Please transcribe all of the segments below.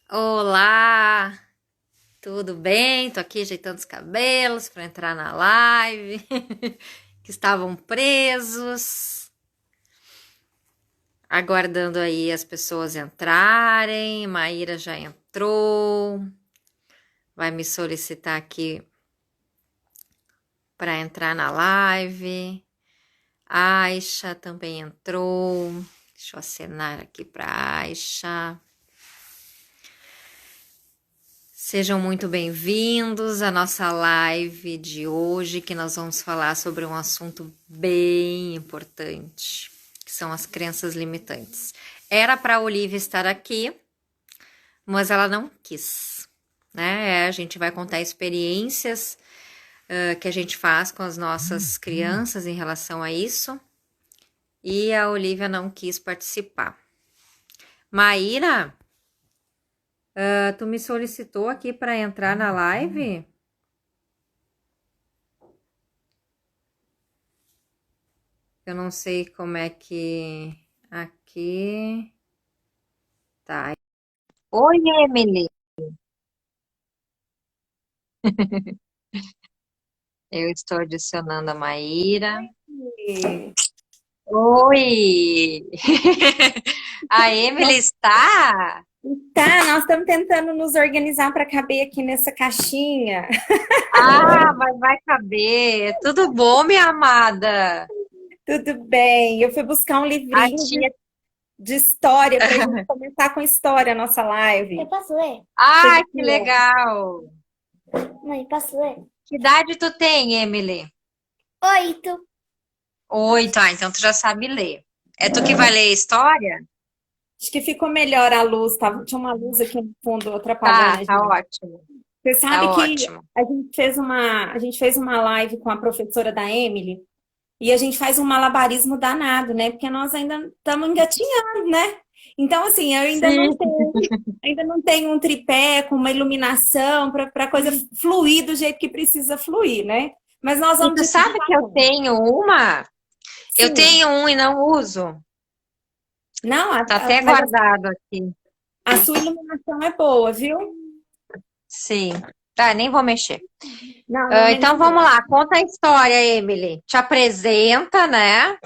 Olá, tudo bem? Tô aqui ajeitando os cabelos para entrar na live, que estavam presos, aguardando aí as pessoas entrarem. Maíra já entrou, vai me solicitar aqui para entrar na live. Aisha também entrou. Deixa eu acenar aqui para Aisha. Sejam muito bem-vindos à nossa live de hoje, que nós vamos falar sobre um assunto bem importante, que são as crenças limitantes. Era para a Olivia estar aqui, mas ela não quis, né? A gente vai contar experiências que a gente faz com as nossas crianças em relação a isso, e a Olivia não quis participar. Maíra, tu me solicitou aqui para entrar na live? Eu não sei como é que aqui tá. Oi, Emily. Eu estou adicionando a Maíra. E Oi! A Emily está? Tá, nós estamos tentando nos organizar para caber aqui nessa caixinha. Ah, mas vai caber. Tudo bom, minha amada? Tudo bem. Eu fui buscar um A livrinho tia. de história para a gente começar com história a nossa live. Eu posso ler? Você Ah, que viu? legal! Mãe, posso ler? Que idade tu tem, Emily? 8. Oi, tá, então tu já sabe ler. É tu que vai ler história? Acho que ficou melhor a luz, tá? Tinha uma luz aqui no fundo atrapalhando Tá, a tá gente. ótimo. Você Tá sabe que ótimo. a gente fez uma live com a professora da Emily e a gente faz um malabarismo danado, né? Porque nós ainda estamos engatinhando, né? Então, assim, eu Sim. ainda não tenho um tripé com uma iluminação para a coisa fluir do jeito que precisa fluir, né? Mas nós E vamos tu de tudo sabe que eu lá. tenho uma? Eu Sim. tenho um e não uso. Não, Tá até mas guardado aqui. a sua iluminação é boa, viu? Sim. Tá, nem vou mexer. Não, não mexe Então vamos não. lá, conta a história, Emily. Te apresenta, né?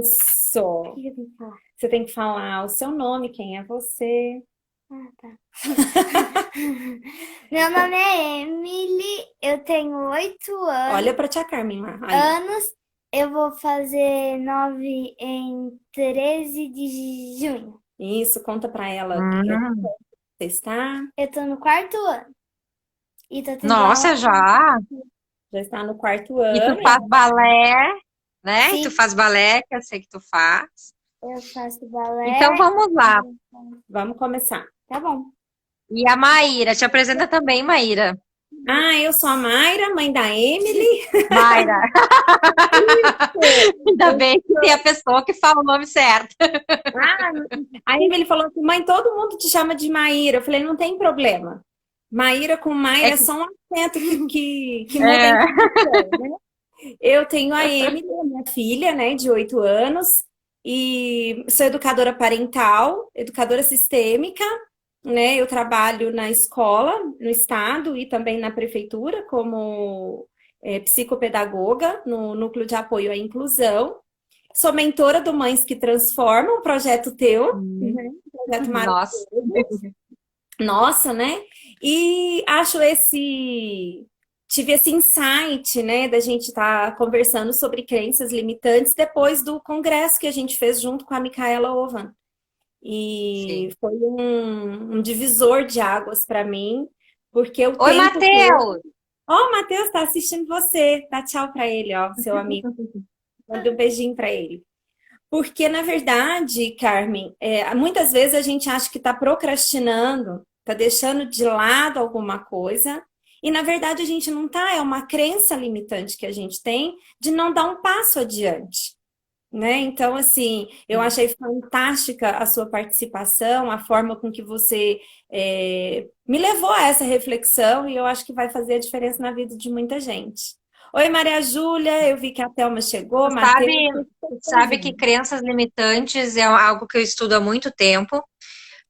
Isso. O que eu tenho que falar? Você tem que falar o seu nome, quem é você. Ah, tá. Meu nome é Emily, eu tenho 8 Olha para tia Carmen lá. Aí. anos. Eu vou fazer 9 em 13 de junho. Isso, conta para ela Hum. você está. Eu tô no 4º ano e tô tendo aula. Nossa, já. Já está no quarto E tu ano. faz balé, né? E tu Sim, faz balé, que eu sei que tu faz. eu faço Então balé. vamos lá. Vamos começar. Tá bom. E a Maíra, te apresenta também, Maíra. Ah, eu sou a Mayra, mãe da Emily. Mayra. Ainda bem que tem a pessoa que fala o nome certo. Ah, a Emily falou assim, mãe, todo mundo te chama de Maíra. Eu falei, não tem problema. Maíra com É Mayra é que, só um acento que muda a é, entonação, né? Eu tenho a Emily, a minha filha, né, de 8 anos, e sou educadora parental, educadora sistêmica, né? Eu trabalho na escola, no estado e também na prefeitura como psicopedagoga no núcleo de apoio à inclusão. Sou mentora do Mães que Transformam, um projeto teu, né? Um projeto nossa. maravilhoso. Nossa, né? E acho tive esse insight, né, da gente estar conversando sobre crenças limitantes depois do congresso que a gente fez junto com a Micaela Ovan. E Sim. foi um divisor de águas para mim, porque o Oi, tempo todo. Matheus! Ó, o Matheus está assistindo você. Dá tchau para ele, ó, seu amigo. Manda um beijinho para ele. Porque, na verdade, Carmen, muitas vezes a gente acha que está procrastinando, está deixando de lado alguma coisa, e na verdade a gente não está, é uma crença limitante que a gente tem de não dar um passo adiante, né? Então, assim, eu achei fantástica a sua participação, a forma com que você me levou a essa reflexão, e eu acho que vai fazer a diferença na vida de muita gente. Oi, Maria Júlia, eu vi que a Thelma chegou, Tu Matheus, sabe, tu sabe que crenças limitantes é algo que eu estudo há muito tempo.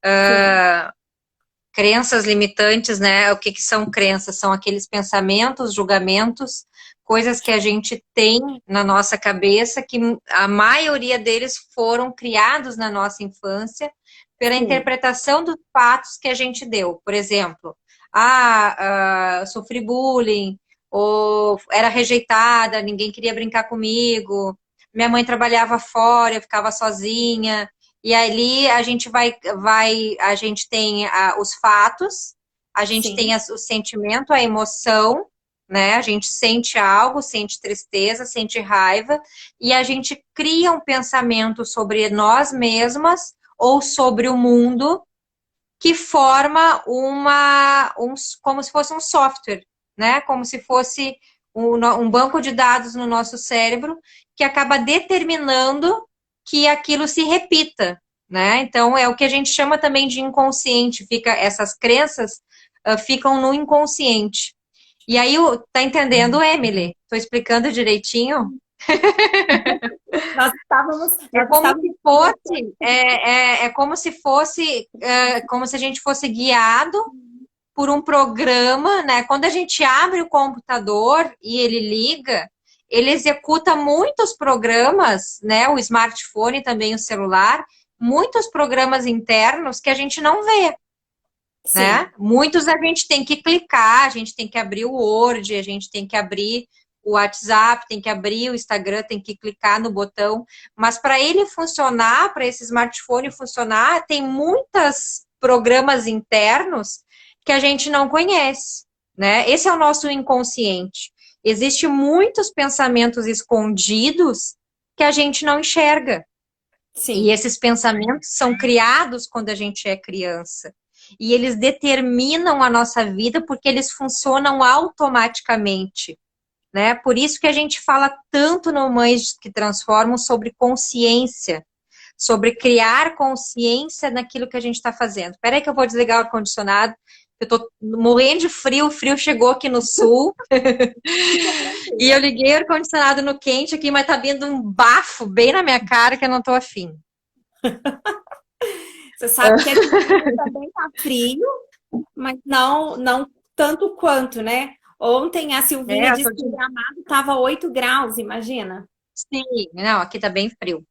sim. crenças limitantes, né? O que que são crenças? São aqueles pensamentos, julgamentos, coisas que a gente tem na nossa cabeça, que a maioria deles foram criados na nossa infância pela Sim. interpretação dos fatos que a gente deu. Por exemplo, sofri bullying, ou era rejeitada, ninguém queria brincar comigo, minha mãe trabalhava fora, eu ficava sozinha. E ali a gente a gente tem os fatos, a gente Sim. tem o sentimento, a emoção, né? A gente sente algo, sente tristeza, sente raiva, e a gente cria um pensamento sobre nós mesmas ou sobre o mundo que forma como se fosse um software, né? Como se fosse um banco de dados no nosso cérebro que acaba determinando que aquilo se repita, né? Então é o que a gente chama também de inconsciente. Essas crenças ficam no inconsciente. E aí, tá entendendo, Emily? Estou explicando direitinho? Nós estávamos, É nós como estávamos... se fosse, como se a gente fosse guiado por um programa, né? Quando a gente abre o computador e ele liga, ele executa muitos programas, né? O smartphone também, o celular, muitos programas internos que a gente não vê, Sim. né? Muitos a gente tem que clicar, a gente tem que abrir o Word, a gente tem que abrir o WhatsApp, tem que abrir o Instagram, tem que clicar no botão, mas para ele funcionar, para esse smartphone funcionar, tem muitos programas internos que a gente não conhece, né? Esse é o nosso inconsciente. Existem muitos pensamentos escondidos que a gente não enxerga. Sim. E esses pensamentos são criados quando a gente é criança. E eles determinam a nossa vida porque eles funcionam automaticamente, né? Por isso que a gente fala tanto no Mães que Transformam sobre consciência, sobre criar consciência naquilo que a gente está fazendo. Espera aí que eu vou desligar o ar-condicionado, eu tô morrendo de frio, o frio chegou aqui no sul, e eu liguei o ar-condicionado no quente aqui, mas tá vindo um bafo bem na minha cara que eu não tô afim. Você sabe que aqui também tá frio, mas não tanto quanto, né? Ontem a Silvinha disse que o Gramado estava 8 graus, imagina? Sim, não, aqui tá bem frio.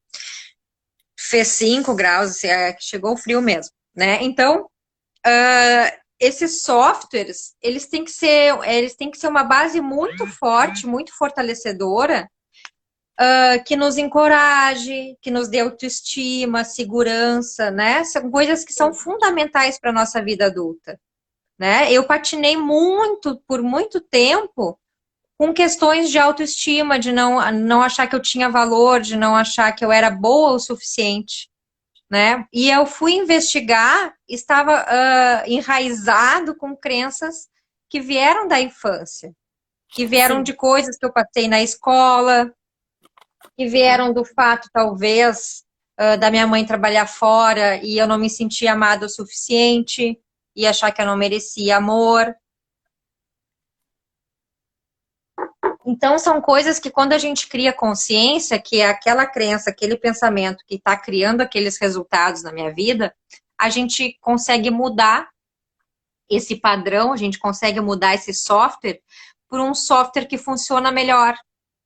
Fez 5 graus, chegou o frio mesmo, né? Então, esses softwares, eles têm que ser uma base muito forte, muito fortalecedora, que nos encoraje, que nos dê autoestima, segurança, né? São coisas que são fundamentais para a nossa vida adulta, né? Eu patinei por muito tempo, com questões de autoestima, de não achar que eu tinha valor, de não achar que eu era boa o suficiente, né? E eu fui investigar, estava enraizado com crenças que vieram da infância, que vieram Sim. de coisas que eu passei na escola, que vieram do fato, talvez, da minha mãe trabalhar fora e eu não me sentia amada o suficiente e achar que eu não merecia amor. Então, são coisas que quando a gente cria consciência, que é aquela crença, aquele pensamento que está criando aqueles resultados na minha vida, a gente consegue mudar esse padrão, a gente consegue mudar esse software por um software que funciona melhor,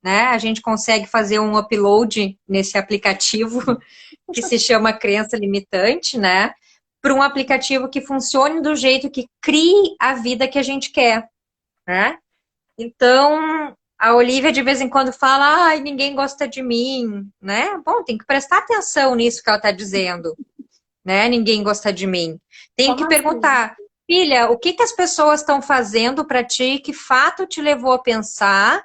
né? A gente consegue fazer um upload nesse aplicativo que se chama Crença Limitante, né? Para um aplicativo que funcione do jeito que crie a vida que a gente quer, né? Então, a Olivia de vez em quando fala, ai, ninguém gosta de mim, né? Bom, tem que prestar atenção nisso que ela está dizendo, né? Ninguém gosta de mim. Tem Como que assim? perguntar, filha, o que as pessoas estão fazendo para ti? Que fato te levou a pensar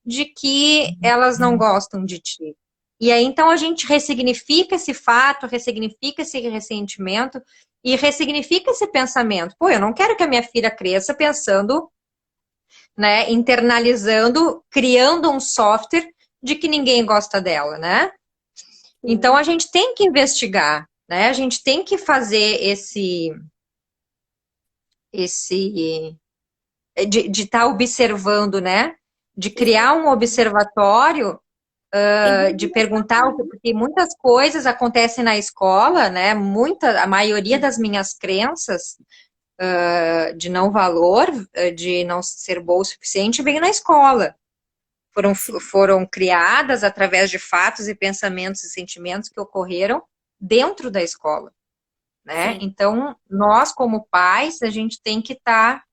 de que elas não gostam de ti? E aí, então, a gente ressignifica esse fato, ressignifica esse ressentimento e ressignifica esse pensamento. Pô, eu não quero que a minha filha cresça pensando, né, internalizando, criando um software de que ninguém gosta dela, né? Então, a gente tem que investigar, né? A gente tem que fazer de estar observando, né? De criar um observatório, de perguntar, porque muitas coisas acontecem na escola, né? A maioria das minhas crenças de não valor, de não ser boa o suficiente, vem na escola. Foram criadas através de fatos e pensamentos e sentimentos que ocorreram dentro da escola, né? Sim. Então, nós como pais, a gente tem que estar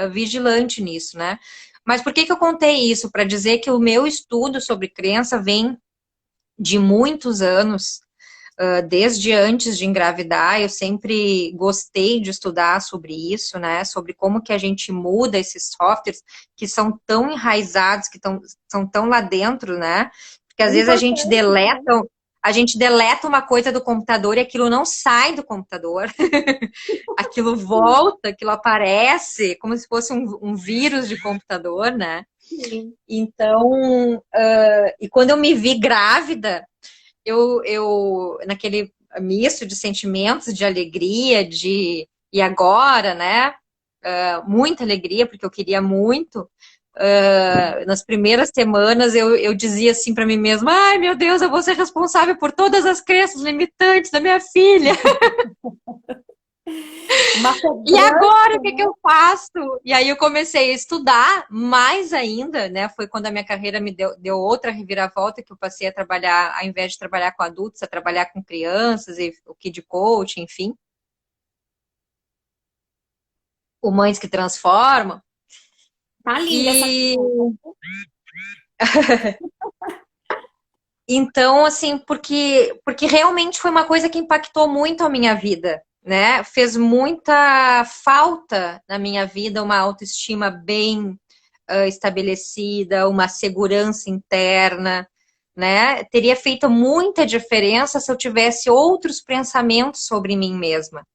vigilante nisso, né? Mas por que eu contei isso? Para dizer que o meu estudo sobre crença vem de muitos anos, desde antes de engravidar, eu sempre gostei de estudar sobre isso, né? Sobre como que a gente muda esses softwares que são tão enraizados, são tão lá dentro, né? Porque às É vezes importante, né? a gente deleta uma coisa do computador e aquilo não sai do computador. Aquilo volta, aquilo aparece, como se fosse um vírus de computador, né? Sim. Então, e quando eu me vi grávida, naquele misto de sentimentos, de alegria, e agora, né? Muita alegria, porque eu queria muito. Nas primeiras semanas eu dizia assim para mim mesma: ai meu Deus, eu vou ser responsável por todas as crenças limitantes da minha filha. Uma E agora, cobrança, o que que né? eu faço? E aí eu comecei a estudar mais ainda, né? Foi quando a minha carreira me deu outra reviravolta, que eu passei a trabalhar, ao invés de trabalhar com adultos, a trabalhar com crianças, e o Kid Coach, enfim, o Mães que Transformam. Tá linda essa E conta. então, assim, porque realmente foi uma coisa que impactou muito a minha vida, né? Fez muita falta na minha vida uma autoestima bem estabelecida, uma segurança interna, né? Teria feito muita diferença se eu tivesse outros pensamentos sobre mim mesma,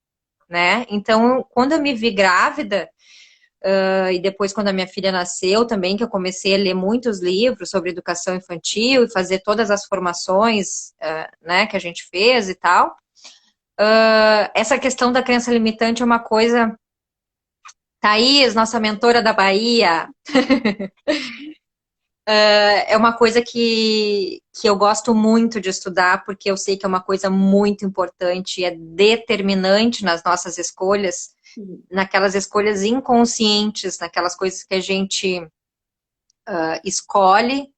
né? Então, quando eu me vi grávida, e depois quando a minha filha nasceu também, que eu comecei a ler muitos livros sobre educação infantil e fazer todas as formações, né, que a gente fez e tal, essa questão da crença limitante é uma coisa. Thaís, nossa mentora da Bahia, é uma coisa que eu gosto muito de estudar, porque eu sei que é uma coisa muito importante, é determinante nas nossas escolhas, Sim. naquelas escolhas inconscientes, naquelas coisas que a gente escolhe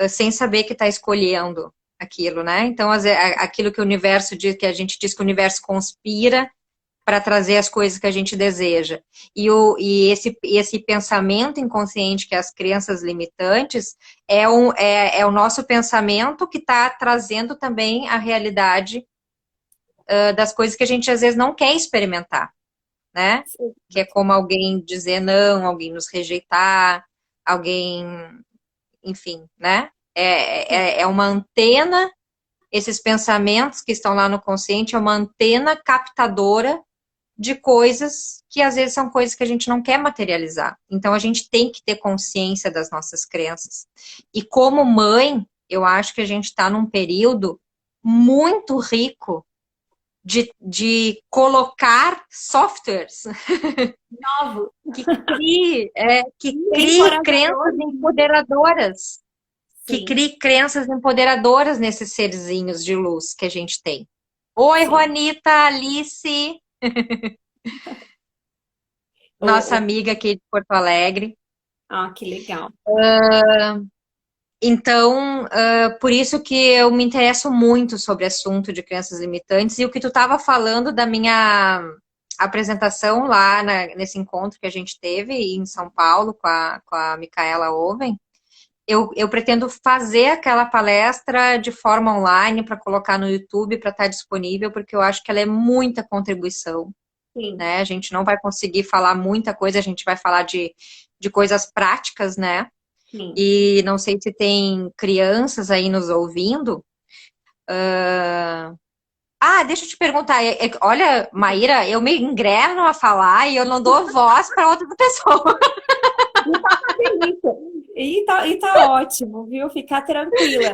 sem saber que está escolhendo aquilo, né? Então, aquilo que o universo diz, que a gente diz que o universo conspira para trazer as coisas que a gente deseja. E esse pensamento inconsciente, que é as crenças limitantes, é o nosso pensamento que está trazendo também a realidade das coisas que a gente às vezes não quer experimentar, né? Sim. Que é como alguém dizer não, alguém nos rejeitar, alguém, enfim, né? É uma antena, esses pensamentos que estão lá no consciente, é uma antena captadora de coisas que às vezes são coisas que a gente não quer materializar. Então a gente tem que ter consciência das nossas crenças. E como mãe, eu acho que a gente está num período muito rico de colocar softwares Novo, que crie crenças encorajador. empoderadoras, que Sim, crie crenças empoderadoras nesses serzinhos de luz que a gente tem. Oi, sim. Juanita, Alice, nossa O, amiga aqui de Porto Alegre. que legal. Então, por isso que eu me interesso muito sobre o assunto de crenças limitantes e o que tu estava falando da minha apresentação lá nesse encontro que a gente teve em São Paulo com a Micaela Oven. Eu pretendo fazer aquela palestra de forma online para colocar no YouTube para estar disponível, porque eu acho que ela é muita contribuição, Sim, né? A gente não vai conseguir falar muita coisa, a gente vai falar de coisas práticas, né? sim. E não sei se tem crianças aí nos ouvindo. Deixa eu te perguntar. Olha, Maíra, eu me engreno a falar e eu não dou voz para outra pessoa. E tá uma delícia. E tá ótimo, viu? Ficar tranquila.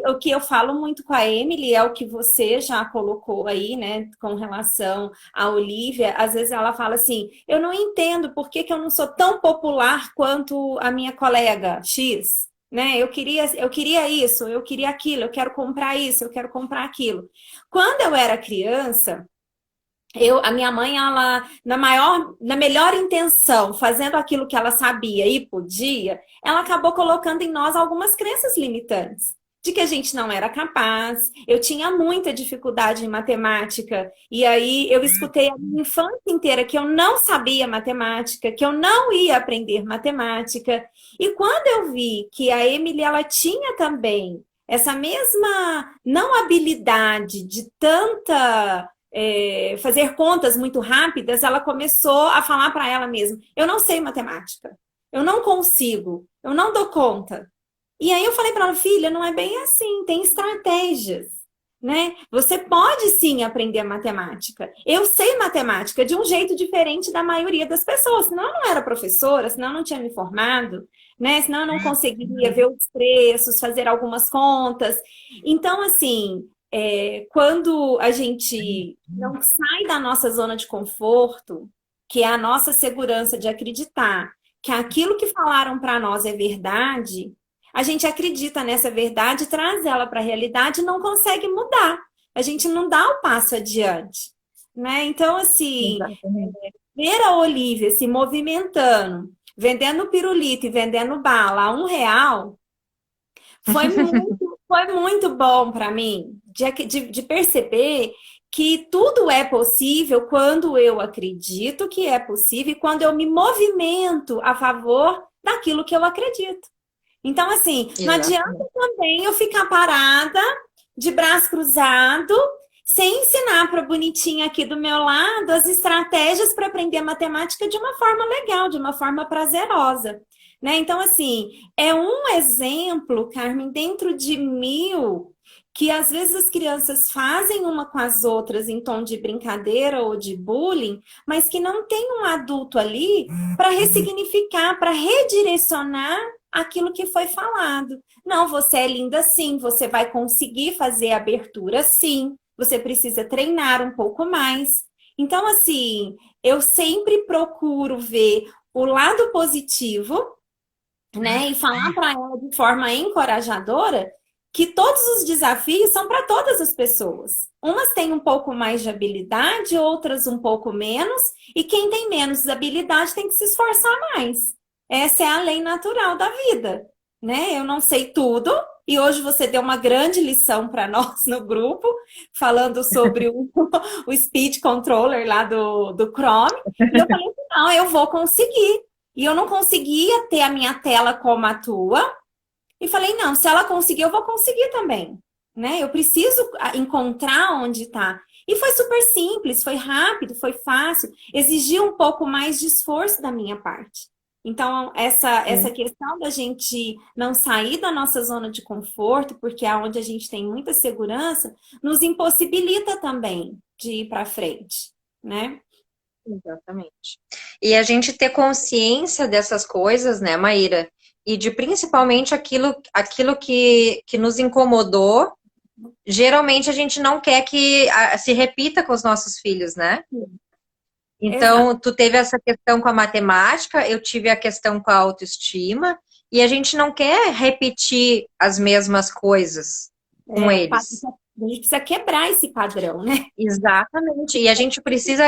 O que eu falo muito com a Emily é o que você já colocou aí, né, com relação à Olivia. Às vezes ela fala assim: eu não entendo por que que eu não sou tão popular quanto a minha colega X. Né? Eu queria isso, eu queria aquilo, eu quero comprar isso, eu quero comprar aquilo. Quando eu era criança, A minha mãe, ela, na melhor intenção, fazendo aquilo que ela sabia e podia, ela acabou colocando em nós algumas crenças limitantes. De que a gente não era capaz, eu tinha muita dificuldade em matemática, e aí eu escutei a minha infância inteira que eu não sabia matemática, que eu não ia aprender matemática. E quando eu vi que a Emily, ela tinha também essa mesma não habilidade de tanta fazer contas muito rápidas, ela começou a falar para ela mesma: eu não sei matemática, eu não consigo, eu não dou conta. E aí eu falei para ela: filha, não é bem assim, tem estratégias, né? Você pode sim aprender matemática. Eu sei matemática de um jeito diferente da maioria das pessoas, senão eu não era professora, senão eu não tinha me formado, né? Senão eu não conseguiria ver os preços, fazer algumas contas. Então, assim, quando a gente não sai da nossa zona de conforto, que é a nossa segurança de acreditar que aquilo que falaram para nós é verdade, a gente acredita nessa verdade, traz ela para a realidade e não consegue mudar. A gente não dá o passo adiante, né? Então, assim, Exatamente. ver a Olivia se movimentando, vendendo pirulito e vendendo bala a R$ 1, foi muito bom para mim de perceber que tudo é possível quando eu acredito que é possível e quando eu me movimento a favor daquilo que eu acredito. Então, assim, não adianta Exatamente. também eu ficar parada, de braço cruzado, sem ensinar para a bonitinha aqui do meu lado as estratégias para aprender matemática de uma forma legal, de uma forma prazerosa. Né? Então, assim, é um exemplo, Carmen, dentro de 1000, que às vezes as crianças fazem uma com as outras em tom de brincadeira ou de bullying, mas que não tem um adulto ali para ressignificar, para redirecionar aquilo que foi falado. Não, você é linda sim, você vai conseguir fazer a abertura sim, você precisa treinar um pouco mais. Então, assim, eu sempre procuro ver o lado positivo, né, e falar para ela de forma encorajadora que todos os desafios são para todas as pessoas. Umas têm um pouco mais de habilidade, outras um pouco menos, e quem tem menos habilidade tem que se esforçar mais. Essa é a lei natural da vida, né? Eu não sei tudo, e hoje você deu uma grande lição para nós no grupo, falando sobre o Speed Controller lá do Chrome, e eu falei assim, não, eu vou conseguir. E eu não conseguia ter a minha tela como a tua. E falei, não, se ela conseguir, eu vou conseguir também. Né? Eu preciso encontrar onde está. E foi super simples, foi rápido, foi fácil. Exigiu um pouco mais de esforço da minha parte. Então, essa questão da gente não sair da nossa zona de conforto, porque é onde a gente tem muita segurança, nos impossibilita também de ir para frente, né? Exatamente. E a gente ter consciência dessas coisas, né, Maíra? E de principalmente aquilo que nos incomodou, geralmente a gente não quer que se repita com os nossos filhos, né? Exato. Então, tu teve essa questão com a matemática, eu tive a questão com a autoestima, e a gente não quer repetir as mesmas coisas com eles. A gente precisa quebrar esse padrão, né? Exatamente. E a gente precisa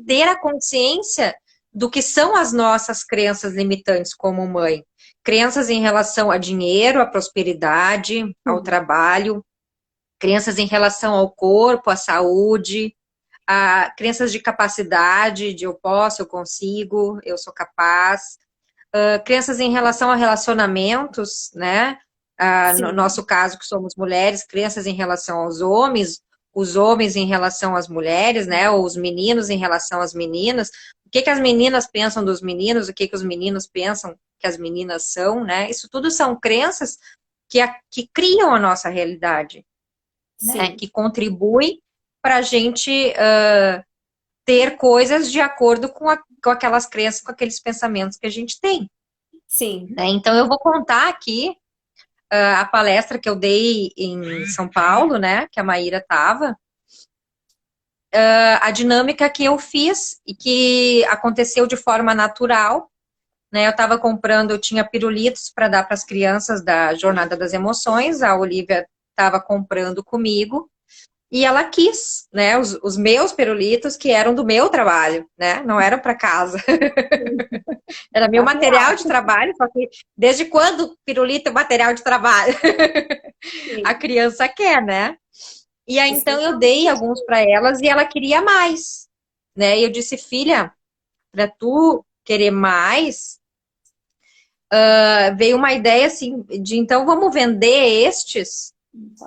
ter a consciência do que são as nossas crenças limitantes como mãe. Crenças em relação a dinheiro, à prosperidade, ao trabalho, crenças em relação ao corpo, à saúde, crenças de capacidade, de eu posso, eu consigo, eu sou capaz, crenças em relação a relacionamentos, né? No Sim, nosso caso, que somos mulheres, crenças em relação aos homens, os homens em relação às mulheres, né? Ou os meninos em relação às meninas. O que as meninas pensam dos meninos, o que os meninos pensam que as meninas são, né? Isso tudo são crenças que criam a nossa realidade, né? sim, Que contribuem para a gente ter coisas de acordo com aquelas crenças, com aqueles pensamentos que a gente tem. sim. Né? Então, eu vou contar aqui a palestra que eu dei em São Paulo, né, que a Maíra estava, a dinâmica que eu fiz e que aconteceu de forma natural, né, eu tinha pirulitos para dar para as crianças da Jornada das Emoções, a Olivia estava comprando comigo, e ela quis, né, os meus pirulitos que eram do meu trabalho, né, não eram para casa. Era meu material de trabalho, só que desde quando pirulito é material de trabalho? A Sim. criança quer, né? E aí então eu dei Especialmente. alguns para elas e ela queria mais, né? E eu disse, filha, para tu querer mais, veio uma ideia assim de então vamos vender estes,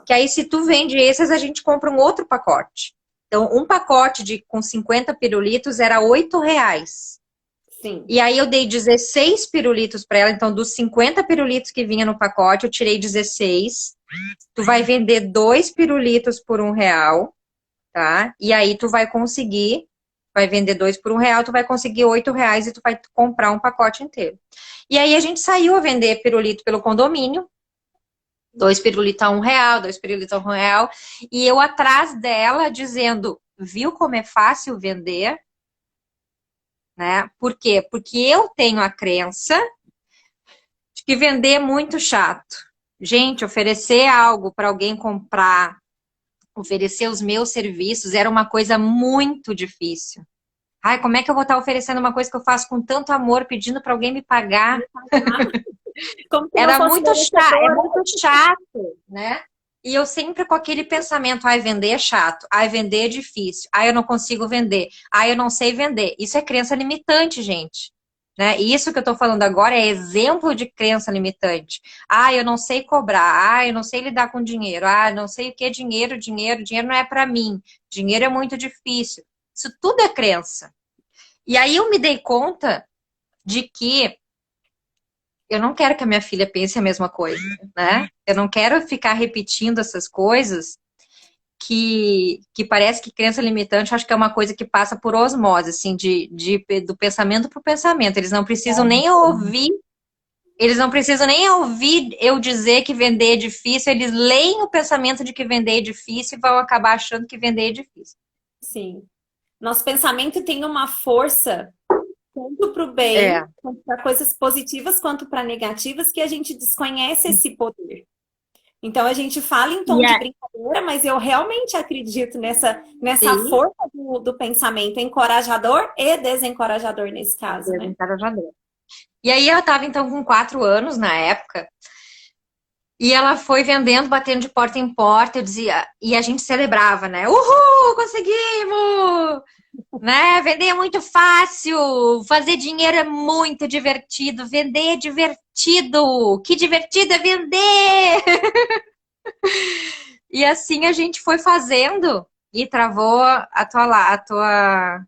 que aí se tu vende esses a gente compra um outro pacote. Então um pacote com 50 pirulitos era R$ 8. Sim. E aí eu dei 16 pirulitos para ela, então dos 50 pirulitos que vinha no pacote, eu tirei 16. Tu vai vender 2 pirulitos por R$ 1, tá? E aí tu vai vender 2 por R$ 1, tu vai conseguir R$ 8 e tu vai comprar um pacote inteiro. E aí a gente saiu a vender pirulito pelo condomínio, 2 pirulitos a R$ 1, 2 pirulitos a R$ 1, e eu atrás dela dizendo, viu como é fácil vender? Né? Por quê? Porque eu tenho a crença de que vender é muito chato. Gente, oferecer algo para alguém comprar, oferecer os meus serviços era uma coisa muito difícil. Ai, como é que eu vou estar oferecendo uma coisa que eu faço com tanto amor, pedindo para alguém me pagar? Como se não Era fosse muito chato, é merecedora. muito chato, né? E eu sempre com aquele pensamento, ai, vender é chato, ai, vender é difícil, ai, eu não consigo vender, ai, eu não sei vender. Isso é crença limitante, gente. Né? E isso que eu tô falando agora é exemplo de crença limitante. Ah, eu não sei cobrar, ah, eu não sei lidar com dinheiro, ah, não sei o que é dinheiro, dinheiro não é para mim, dinheiro é muito difícil. Isso tudo é crença. E aí eu me dei conta de que eu não quero que a minha filha pense a mesma coisa, né? Eu não quero ficar repetindo essas coisas que parece que crença limitante, acho que é uma coisa que passa por osmose, assim, do pensamento para o pensamento. Eles não precisam nem ouvir eu dizer que vender é difícil, eles leem o pensamento de que vender é difícil e vão acabar achando que vender é difícil. Sim. Nosso pensamento tem uma força, tanto para o bem, É. quanto para coisas positivas, quanto para negativas, que a gente desconhece esse poder. Então a gente fala em tom E de é, brincadeira, mas eu realmente acredito nessa sim, força do pensamento encorajador e desencorajador nesse caso, né? desencorajador. E aí ela estava então com 4 anos na época, e ela foi vendendo, batendo de porta em porta, eu dizia, e a gente celebrava, né? Uhul, conseguimos! Né? Vender é muito fácil, fazer dinheiro é muito divertido, vender é divertido, que divertido é vender! E assim a gente foi fazendo e travou a tua...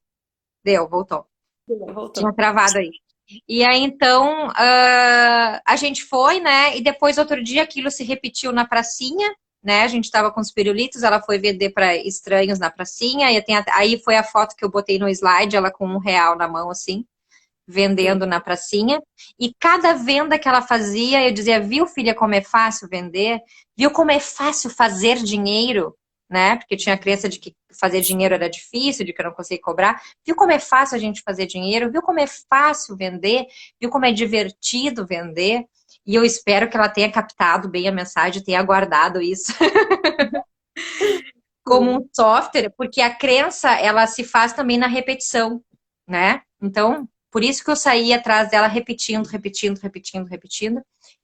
Deu, voltou. Tinha Voltou. travado aí. E aí, então, a gente foi, né? E depois, outro dia, aquilo se repetiu na pracinha, né? A gente estava com os pirulitos, ela foi vender para estranhos na pracinha. Aí foi a foto que eu botei no slide, ela com R$ 1 na mão, assim, Sim. vendendo na pracinha. E cada venda que ela fazia, eu dizia, viu, filha, como é fácil vender? Viu como é fácil fazer dinheiro? Né? Porque eu tinha a crença de que fazer dinheiro era difícil, de que eu não conseguia cobrar. Viu como é fácil a gente fazer dinheiro? Viu como é fácil vender? Viu como é divertido vender? E eu espero que ela tenha captado bem a mensagem, tenha guardado isso como um Sim. software, porque a crença, ela se faz também na repetição, né? Então, por isso que eu saí atrás dela repetindo, repetindo, repetindo, repetindo.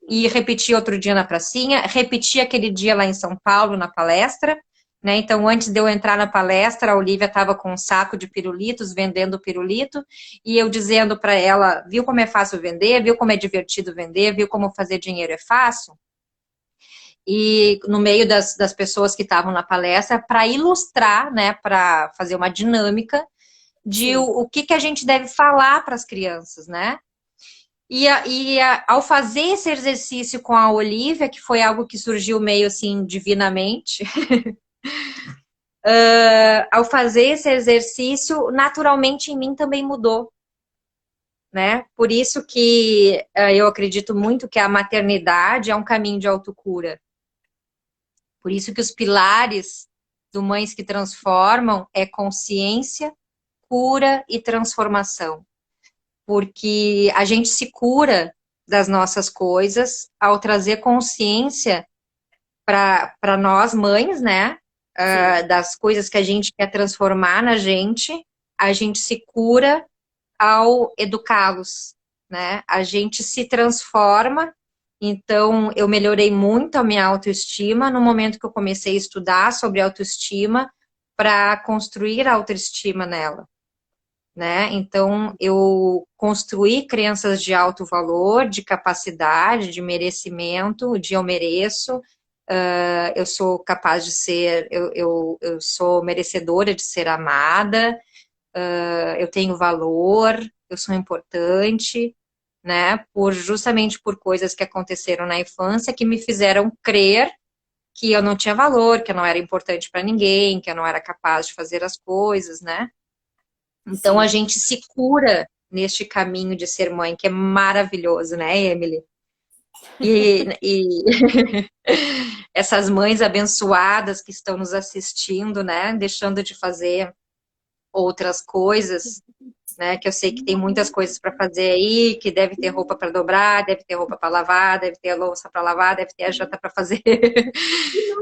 E repeti outro dia na pracinha, repeti aquele dia lá em São Paulo, na palestra, né? Então, antes de eu entrar na palestra, a Olivia estava com um saco de pirulitos, vendendo pirulito, e eu dizendo para ela, viu como é fácil vender, viu como é divertido vender, viu como fazer dinheiro é fácil? E no meio das pessoas que estavam na palestra, para ilustrar, né, para fazer uma dinâmica de Sim. o que a gente deve falar para as crianças, né? Ao fazer esse exercício com a Olivia, que foi algo que surgiu meio assim divinamente, ao fazer esse exercício, naturalmente em mim também mudou, né? Por isso que eu acredito muito que a maternidade é um caminho de autocura. Por isso que os pilares do Mães que Transformam é consciência, cura e transformação. Porque a gente se cura das nossas coisas ao trazer consciência para nós mães, né? Sim. das coisas que a gente quer transformar na gente, a gente se cura ao educá-los, né? A gente se transforma. Então, eu melhorei muito a minha autoestima no momento que eu comecei a estudar sobre autoestima para construir a autoestima nela, né? Então, eu construí crenças de alto valor, de capacidade, de merecimento, de eu mereço, eu sou capaz de ser, eu sou merecedora de ser amada, eu tenho valor, eu sou importante, né? Justamente por coisas que aconteceram na infância que me fizeram crer que eu não tinha valor, que eu não era importante para ninguém, que eu não era capaz de fazer as coisas, né? Então a Sim. gente se cura neste caminho de ser mãe, que é maravilhoso, né, Emily? E essas mães abençoadas que estão nos assistindo, né, deixando de fazer outras coisas, né, que eu sei que tem muitas coisas para fazer aí, que deve ter roupa para dobrar, deve ter roupa para lavar, deve ter a louça para lavar, deve ter a janta para fazer,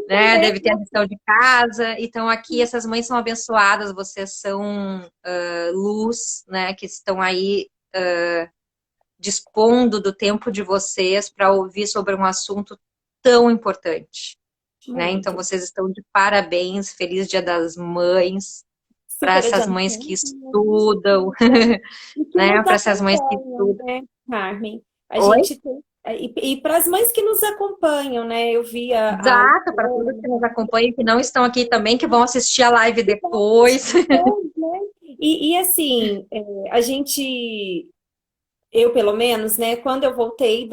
né, deve ter a lição de casa. Então aqui essas mães são abençoadas, vocês são luz, né, que estão aí dispondo do tempo de vocês para ouvir sobre um assunto tão importante, né? Então Muito. vocês estão de parabéns, feliz Dia das Mães para Super essas adiantado. mães que estudam, E que né? nos Para essas mães que acompanham, estudam. né, Carmen? A Oi? gente tem. E para as mães que nos acompanham, né? Eu vi a Exato, para todas que nos acompanham e que não estão aqui também, que vão assistir a live depois. né? E assim, a gente, eu pelo menos, né, quando eu voltei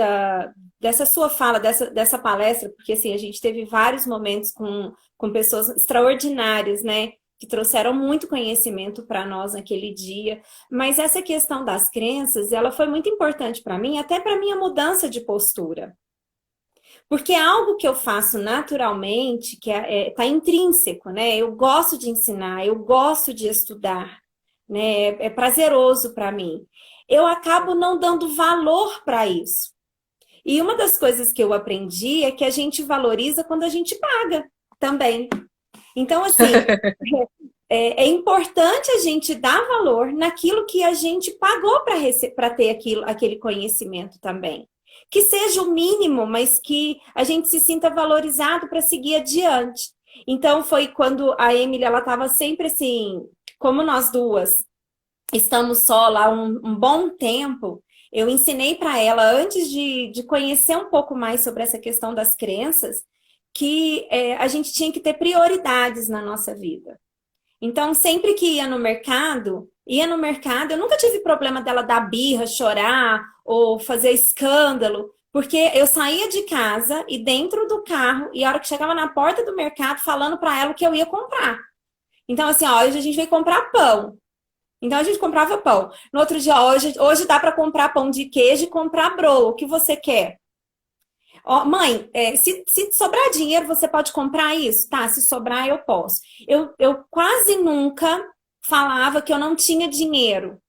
dessa sua fala, dessa palestra, porque assim, a gente teve vários momentos com pessoas extraordinárias, né, que trouxeram muito conhecimento para nós naquele dia, mas essa questão das crenças, ela foi muito importante para mim, até para minha mudança de postura. Porque é algo que eu faço naturalmente, que tá intrínseco, né? Eu gosto de ensinar, eu gosto de estudar, né? É prazeroso para mim. Eu acabo não dando valor para isso. E uma das coisas que eu aprendi é que a gente valoriza quando a gente paga também. Então, assim, é importante a gente dar valor naquilo que a gente pagou para ter aquele conhecimento também. Que seja o mínimo, mas que a gente se sinta valorizado para seguir adiante. Então, foi quando a Emily, ela estava sempre assim, como nós duas estamos só lá um bom tempo, eu ensinei para ela, antes de conhecer um pouco mais sobre essa questão das crenças, que a gente tinha que ter prioridades na nossa vida. Então, sempre que ia no mercado, eu nunca tive problema dela dar birra, chorar ou fazer escândalo, porque eu saía de casa e dentro do carro, e a hora que chegava na porta do mercado, falando para ela o que eu ia comprar. Então, assim, ó, hoje a gente veio comprar pão. Então a gente comprava pão. No outro dia, hoje dá para comprar pão de queijo e comprar broa. O que você quer? Ó, mãe, se sobrar dinheiro, você pode comprar isso? Tá, se sobrar, eu posso. Eu quase nunca falava que eu não tinha dinheiro.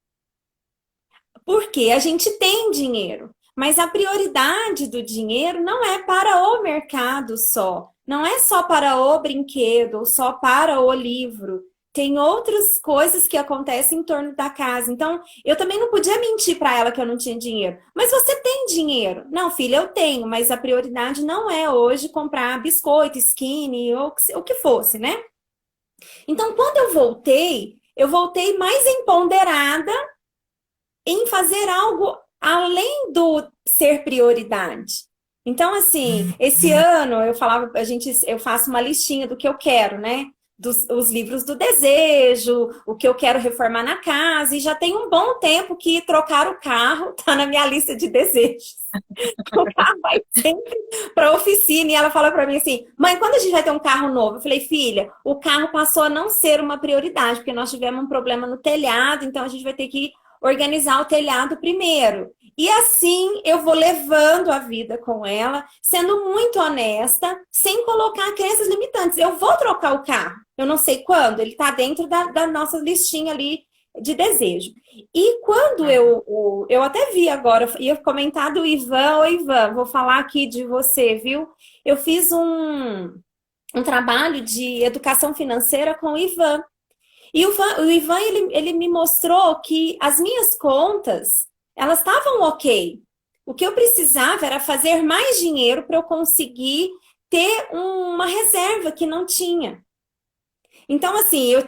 Porque a gente tem dinheiro. Mas a prioridade do dinheiro não é para o mercado só. Não é só para o brinquedo ou só para o livro. Tem outras coisas que acontecem em torno da casa. Então, eu também não podia mentir para ela que eu não tinha dinheiro. Mas você tem dinheiro? Não, filha, eu tenho, mas a prioridade não é hoje comprar biscoito, skinny ou o que fosse, né? Então, quando eu voltei mais empoderada em fazer algo além do ser prioridade. Então, assim, esse ano eu faço uma listinha do que eu quero, né? Os livros do desejo, o que eu quero reformar na casa, e já tem um bom tempo que trocar o carro tá na minha lista de desejos. O carro vai sempre para a oficina e ela fala para mim assim: mãe, quando a gente vai ter um carro novo? Eu falei: filha, o carro passou a não ser uma prioridade, porque nós tivemos um problema no telhado, então a gente vai ter que organizar o telhado primeiro. E assim eu vou levando a vida com ela, sendo muito honesta, sem colocar crenças limitantes. Eu vou trocar o carro, eu não sei quando, ele está dentro da nossa listinha ali de desejo. E quando eu até vi agora, ia comentar do Ivan, ô Ivan, vou falar aqui de você, viu? Eu fiz um trabalho de educação financeira com o Ivan. E o Ivan ele me mostrou que as minhas contas, elas estavam ok. O que eu precisava era fazer mais dinheiro para eu conseguir ter uma reserva que não tinha. Então, assim, eu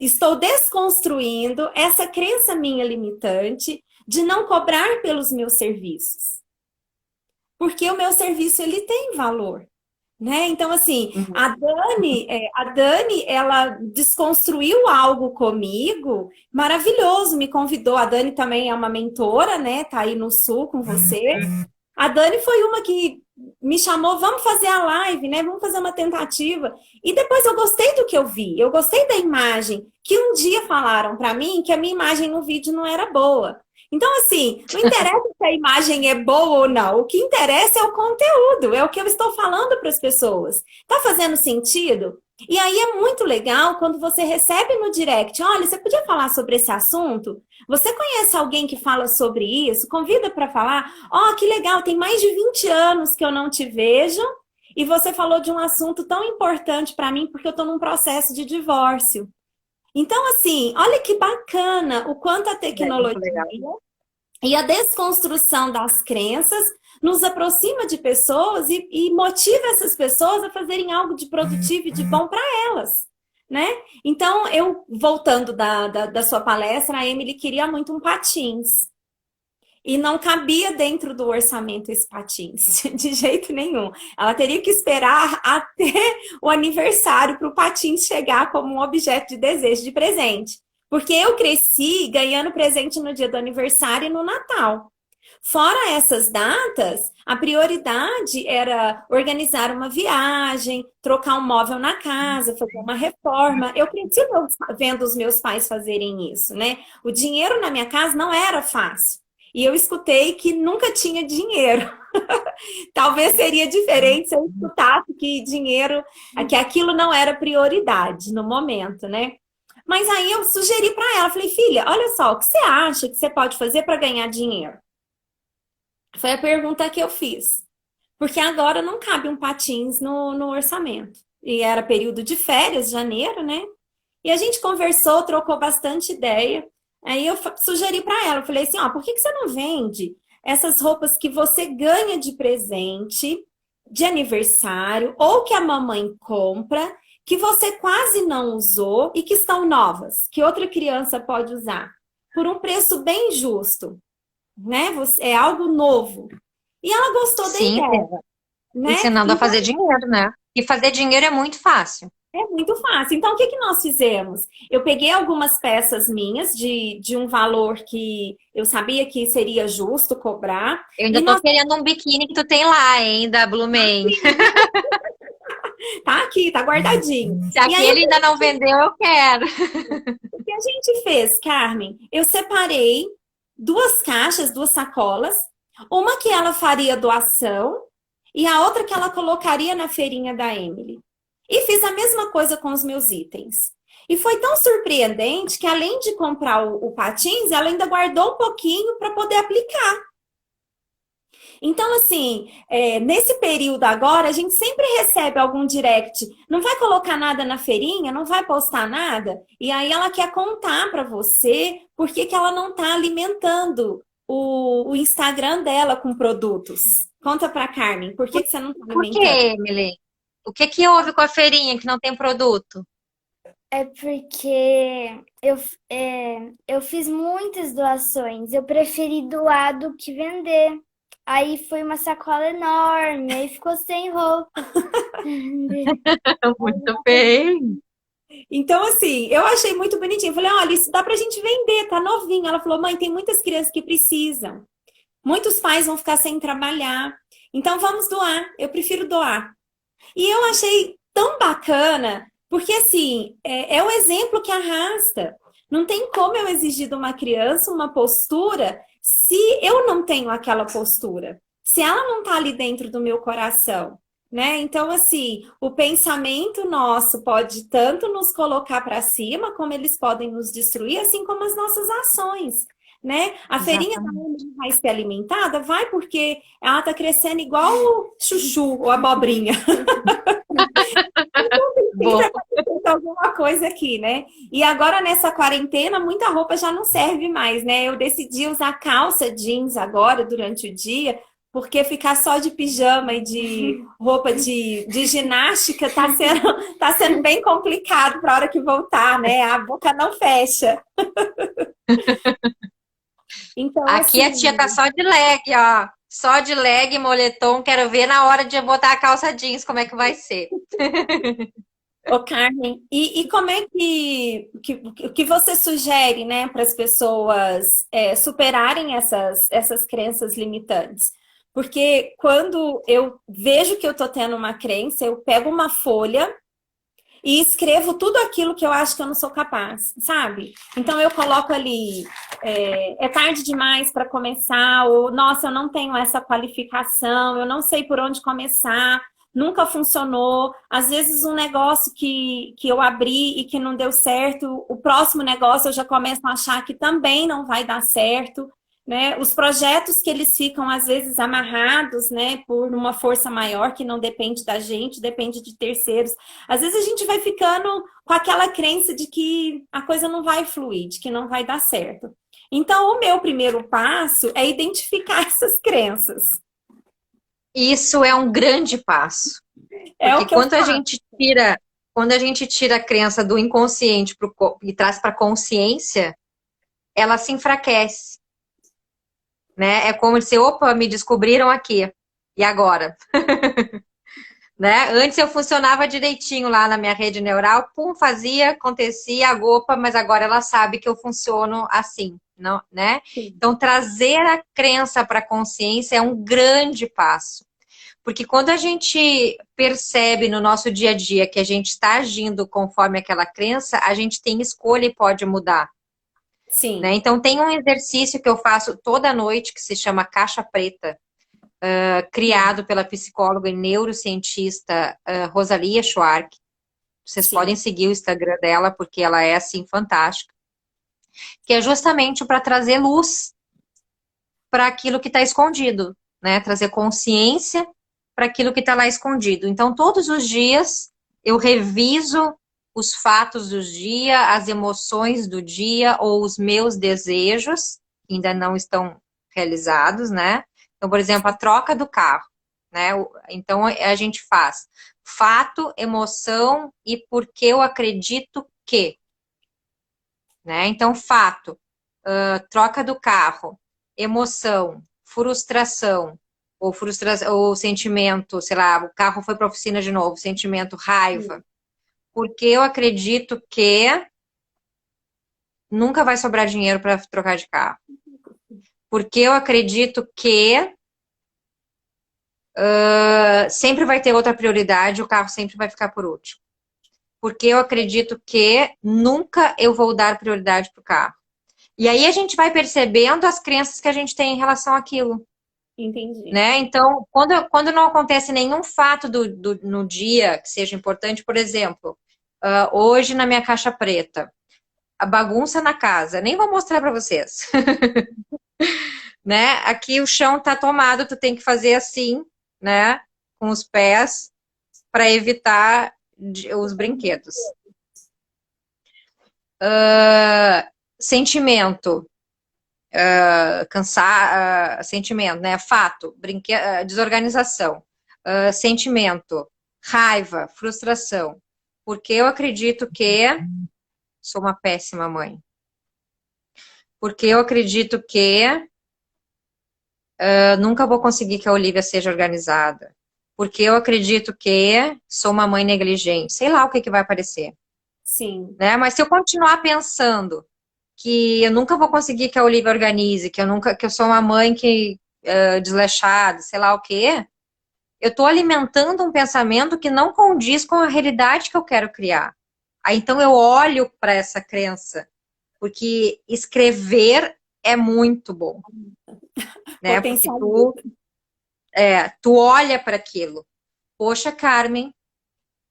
estou desconstruindo essa crença minha limitante de não cobrar pelos meus serviços. Porque o meu serviço, ele tem valor. Né? Então, assim, a Dani, ela desconstruiu algo comigo, maravilhoso, me convidou. A Dani também é uma mentora, né? Tá aí no Sul com você. A Dani foi uma que me chamou, vamos fazer a live, né? Vamos fazer uma tentativa. E depois eu gostei do que eu vi, eu gostei da imagem, que um dia falaram para mim que a minha imagem no vídeo não era boa. Então, assim, não interessa se a imagem é boa ou não, o que interessa é o conteúdo, é o que eu estou falando para as pessoas. Tá fazendo sentido? E aí é muito legal quando você recebe no direct, olha, você podia falar sobre esse assunto? Você conhece alguém que fala sobre isso? Convida para falar. Ó, que legal, tem mais de 20 anos que eu não te vejo e você falou de um assunto tão importante para mim porque eu estou num processo de divórcio. Então, assim, olha que bacana o quanto a tecnologia e a desconstrução das crenças nos aproxima de pessoas e motiva essas pessoas a fazerem algo de produtivo e de bom para elas, né? Então, eu, voltando da sua palestra, a Emily queria muito um patins. E não cabia dentro do orçamento esse patins, de jeito nenhum. Ela teria que esperar até o aniversário para o patins chegar como um objeto de desejo, de presente. Porque eu cresci ganhando presente no dia do aniversário e no Natal. Fora essas datas, a prioridade era organizar uma viagem, trocar um móvel na casa, fazer uma reforma. Eu cresci vendo os meus pais fazerem isso, né? O dinheiro na minha casa não era fácil. E eu escutei que nunca tinha dinheiro. Talvez seria diferente se eu escutasse que dinheiro, que aquilo não era prioridade no momento, né? Mas aí eu sugeri para ela, falei, filha, olha só, o que você acha que você pode fazer para ganhar dinheiro? Foi a pergunta que eu fiz. Porque agora não cabe um patins no orçamento. E era período de férias, janeiro, né? E a gente conversou, trocou bastante ideia. Aí eu sugeri para ela, eu falei assim, ó, por que você não vende essas roupas que você ganha de presente, de aniversário, ou que a mamãe compra, que você quase não usou e que estão novas, que outra criança pode usar, por um preço bem justo, né? É algo novo. E ela gostou da ideia, né? Ensinando a fazer dinheiro, né? E fazer dinheiro é muito fácil. É muito fácil. Então, o que nós fizemos? Eu peguei algumas peças minhas de um valor que eu sabia que seria justo cobrar. Eu ainda tô querendo um biquíni que tu tem lá, hein, da Blue Man. Tá aqui, tá guardadinho. Se aquele ainda não vendeu, eu quero. O que a gente fez, Carmen? Eu separei 2 caixas, 2 sacolas. Uma que ela faria doação e a outra que ela colocaria na feirinha da Emily. E fiz a mesma coisa com os meus itens. E foi tão surpreendente que, além de comprar o patins, ela ainda guardou um pouquinho para poder aplicar. Então, assim, nesse período agora, a gente sempre recebe algum direct. Não vai colocar nada na feirinha, não vai postar nada. E aí ela quer contar para você por que ela não está alimentando o Instagram dela com produtos. Conta para Carmen, por que você não está alimentando? Por que, Emily? O que houve com a feirinha que não tem produto? É porque eu fiz muitas doações. Eu preferi doar do que vender. Aí foi uma sacola enorme, aí ficou sem roupa. Muito bem. Então, assim, eu achei muito bonitinho. Eu falei, olha, isso dá pra gente vender, tá novinho. Ela falou, mãe, tem muitas crianças que precisam. Muitos pais vão ficar sem trabalhar. Então, vamos doar. Eu prefiro doar. E eu achei tão bacana, porque, assim, é o exemplo que arrasta. Não tem como eu exigir de uma criança uma postura se eu não tenho aquela postura. Se ela não tá ali dentro do meu coração. Né? Então, assim, o pensamento nosso pode tanto nos colocar para cima, como eles podem nos destruir, assim como as nossas ações, né? A feirinha também vai ser alimentada? Vai, porque ela tá crescendo igual o chuchu ou a abobrinha. Bom, alguma coisa aqui, né? E agora nessa quarentena, muita roupa já não serve mais, né? Eu decidi usar calça jeans agora durante o dia, porque ficar só de pijama e de roupa de ginástica tá sendo bem complicado para a hora que voltar, né? A boca não fecha. Então, aqui a tia tá assim, só de leg, ó. Só de leg, moletom. Quero ver na hora de botar a calça jeans como é que vai ser. ô Carmen, e como é que você sugere, né, para as pessoas superarem essas crenças limitantes? Porque quando eu vejo que eu tô tendo uma crença, eu pego uma folha e escrevo tudo aquilo que eu acho que eu não sou capaz, sabe? Então eu coloco ali, é tarde demais para começar, ou nossa, eu não tenho essa qualificação, eu não sei por onde começar, nunca funcionou. Às vezes um negócio que eu abri e que não deu certo, o próximo negócio eu já começo a achar que também não vai dar certo. Né? Os projetos que eles ficam às vezes amarrados, né, por uma força maior que não depende da gente, depende de terceiros. Às vezes a gente vai ficando com aquela crença de que a coisa não vai fluir, de que não vai dar certo. Então, o meu primeiro passo é identificar essas crenças. Isso é um grande passo. É o Porque que eu faço. quando a gente tira a crença do inconsciente e traz para a consciência, ela se enfraquece. Né? É como se, opa, me descobriram aqui. E agora? Né? Antes eu funcionava direitinho lá na minha rede neural, pum, fazia, acontecia, opa, mas agora ela sabe que eu funciono assim, não, né? Sim. Então, trazer a crença para a consciência é um grande passo. Porque quando a gente percebe no nosso dia a dia que a gente está agindo conforme aquela crença, a gente tem escolha e pode mudar. Sim. Né? Então, tem um exercício que eu faço toda noite que se chama Caixa Preta, criado pela psicóloga e neurocientista Rosalia Schwark. Vocês Sim. podem seguir o Instagram dela, porque ela é, assim, fantástica. Que é justamente para trazer luz para aquilo que está escondido, né? Trazer consciência para aquilo que está lá escondido. Então, todos os dias, eu reviso os fatos do dia, as emoções do dia ou os meus desejos, que ainda não estão realizados, né? Então, por exemplo, a troca do carro, né? Então, a gente faz fato, emoção e porque eu acredito que, né? Então, fato, troca do carro, emoção, frustração, ou sentimento, sei lá, o carro foi para a oficina de novo, sentimento, raiva. Porque eu acredito que nunca vai sobrar dinheiro para trocar de carro. Porque eu acredito que sempre vai ter outra prioridade, o carro sempre vai ficar por último. Porque eu acredito que nunca eu vou dar prioridade para o carro. E aí a gente vai percebendo as crenças que a gente tem em relação àquilo. Entendi. Né? Então, quando não acontece nenhum fato no dia que seja importante, por exemplo, hoje na minha caixa preta, a bagunça na casa, nem vou mostrar para vocês. Né? Aqui o chão tá tomado, tu tem que fazer assim, né? Com os pés, para evitar os brinquedos. Sentimento. Cansar, sentimento, né? Fato, desorganização, sentimento, raiva, frustração. Porque eu acredito que sou uma péssima mãe. Porque eu acredito que nunca vou conseguir que a Olivia seja organizada. Porque eu acredito que sou uma mãe negligente. Sei lá o que vai aparecer. Sim. Né? Mas se eu continuar pensando que eu nunca vou conseguir que a Olivia organize, que eu sou uma mãe que desleixada, sei lá o quê, eu estou alimentando um pensamento que não condiz com a realidade que eu quero criar. Aí então eu olho para essa crença, porque escrever é muito bom. Né? Porque tu olha para aquilo. Poxa, Carmen,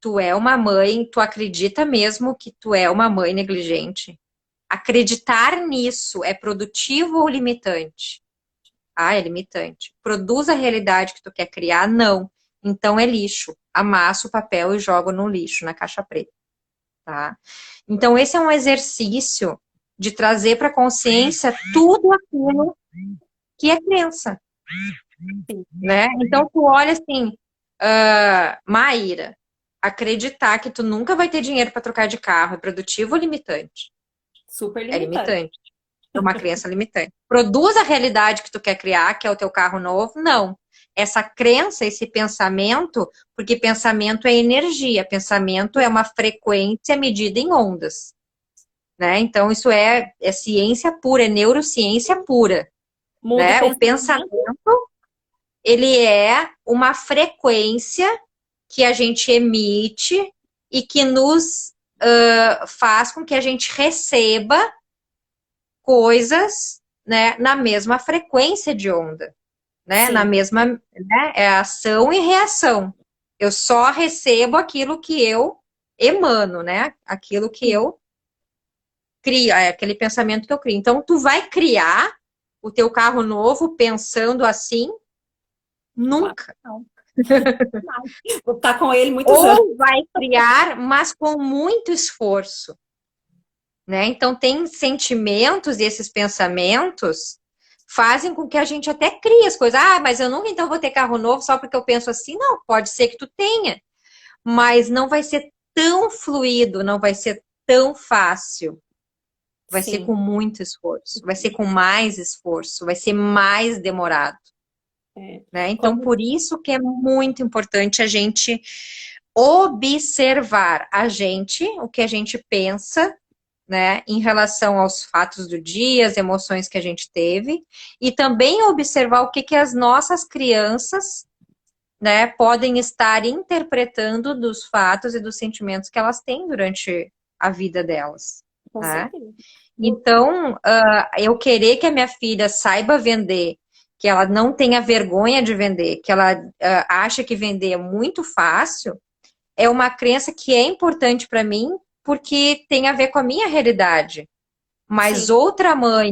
tu é uma mãe, tu acredita mesmo que tu é uma mãe negligente? Acreditar nisso é produtivo ou limitante? Ah, é limitante. Produz a realidade que tu quer criar? Não. Então é lixo. amasso o papel e jogo no lixo, na caixa preta, tá? Então, esse é um exercício de trazer para a consciência tudo aquilo que é crença, né? Então, tu olha assim, Maíra, acreditar que tu nunca vai ter dinheiro para trocar de carro é produtivo ou limitante? Super É limitante. limitante. É uma crença limitante. Produz a realidade que tu quer criar, que é o teu carro novo? Não. Essa crença, esse pensamento, porque pensamento é energia, pensamento é uma frequência medida em ondas, né? Então, isso é ciência pura, é neurociência pura, Muda o né? O pensamento. pensamento, ele é uma frequência que a gente emite e que nos faz com que a gente receba coisas, né, na mesma frequência de onda, né? Sim. Na mesma, né, é ação e reação. Eu só recebo aquilo que eu emano, né? Aquilo que eu crio, é aquele pensamento que eu crio. Então, tu vai criar o teu carro novo pensando assim? Nunca. Não. Vou estar com ele muitos anos. Ou vai criar, mas com muito esforço, né? Então, tem sentimentos e esses pensamentos fazem com que a gente até crie as coisas. Ah, mas eu nunca então vou ter carro novo só porque eu penso assim. Não, pode ser que tu tenha, mas não vai ser tão fluido, não vai ser tão fácil. Vai ser Sim. com muito esforço, vai ser com mais esforço, vai ser mais demorado. Né? Então, por isso que é muito importante a gente observar o que a gente pensa, né, em relação aos fatos do dia, as emoções que a gente teve, e também observar o que as nossas crianças, né, podem estar interpretando dos fatos e dos sentimentos que elas têm durante a vida delas. Com né? certeza. Então, eu querer que a minha filha saiba vender, que ela não tenha vergonha de vender, que ela acha que vender é muito fácil, é uma crença que é importante para mim, porque tem a ver com a minha realidade. Mas Sim. outra mãe,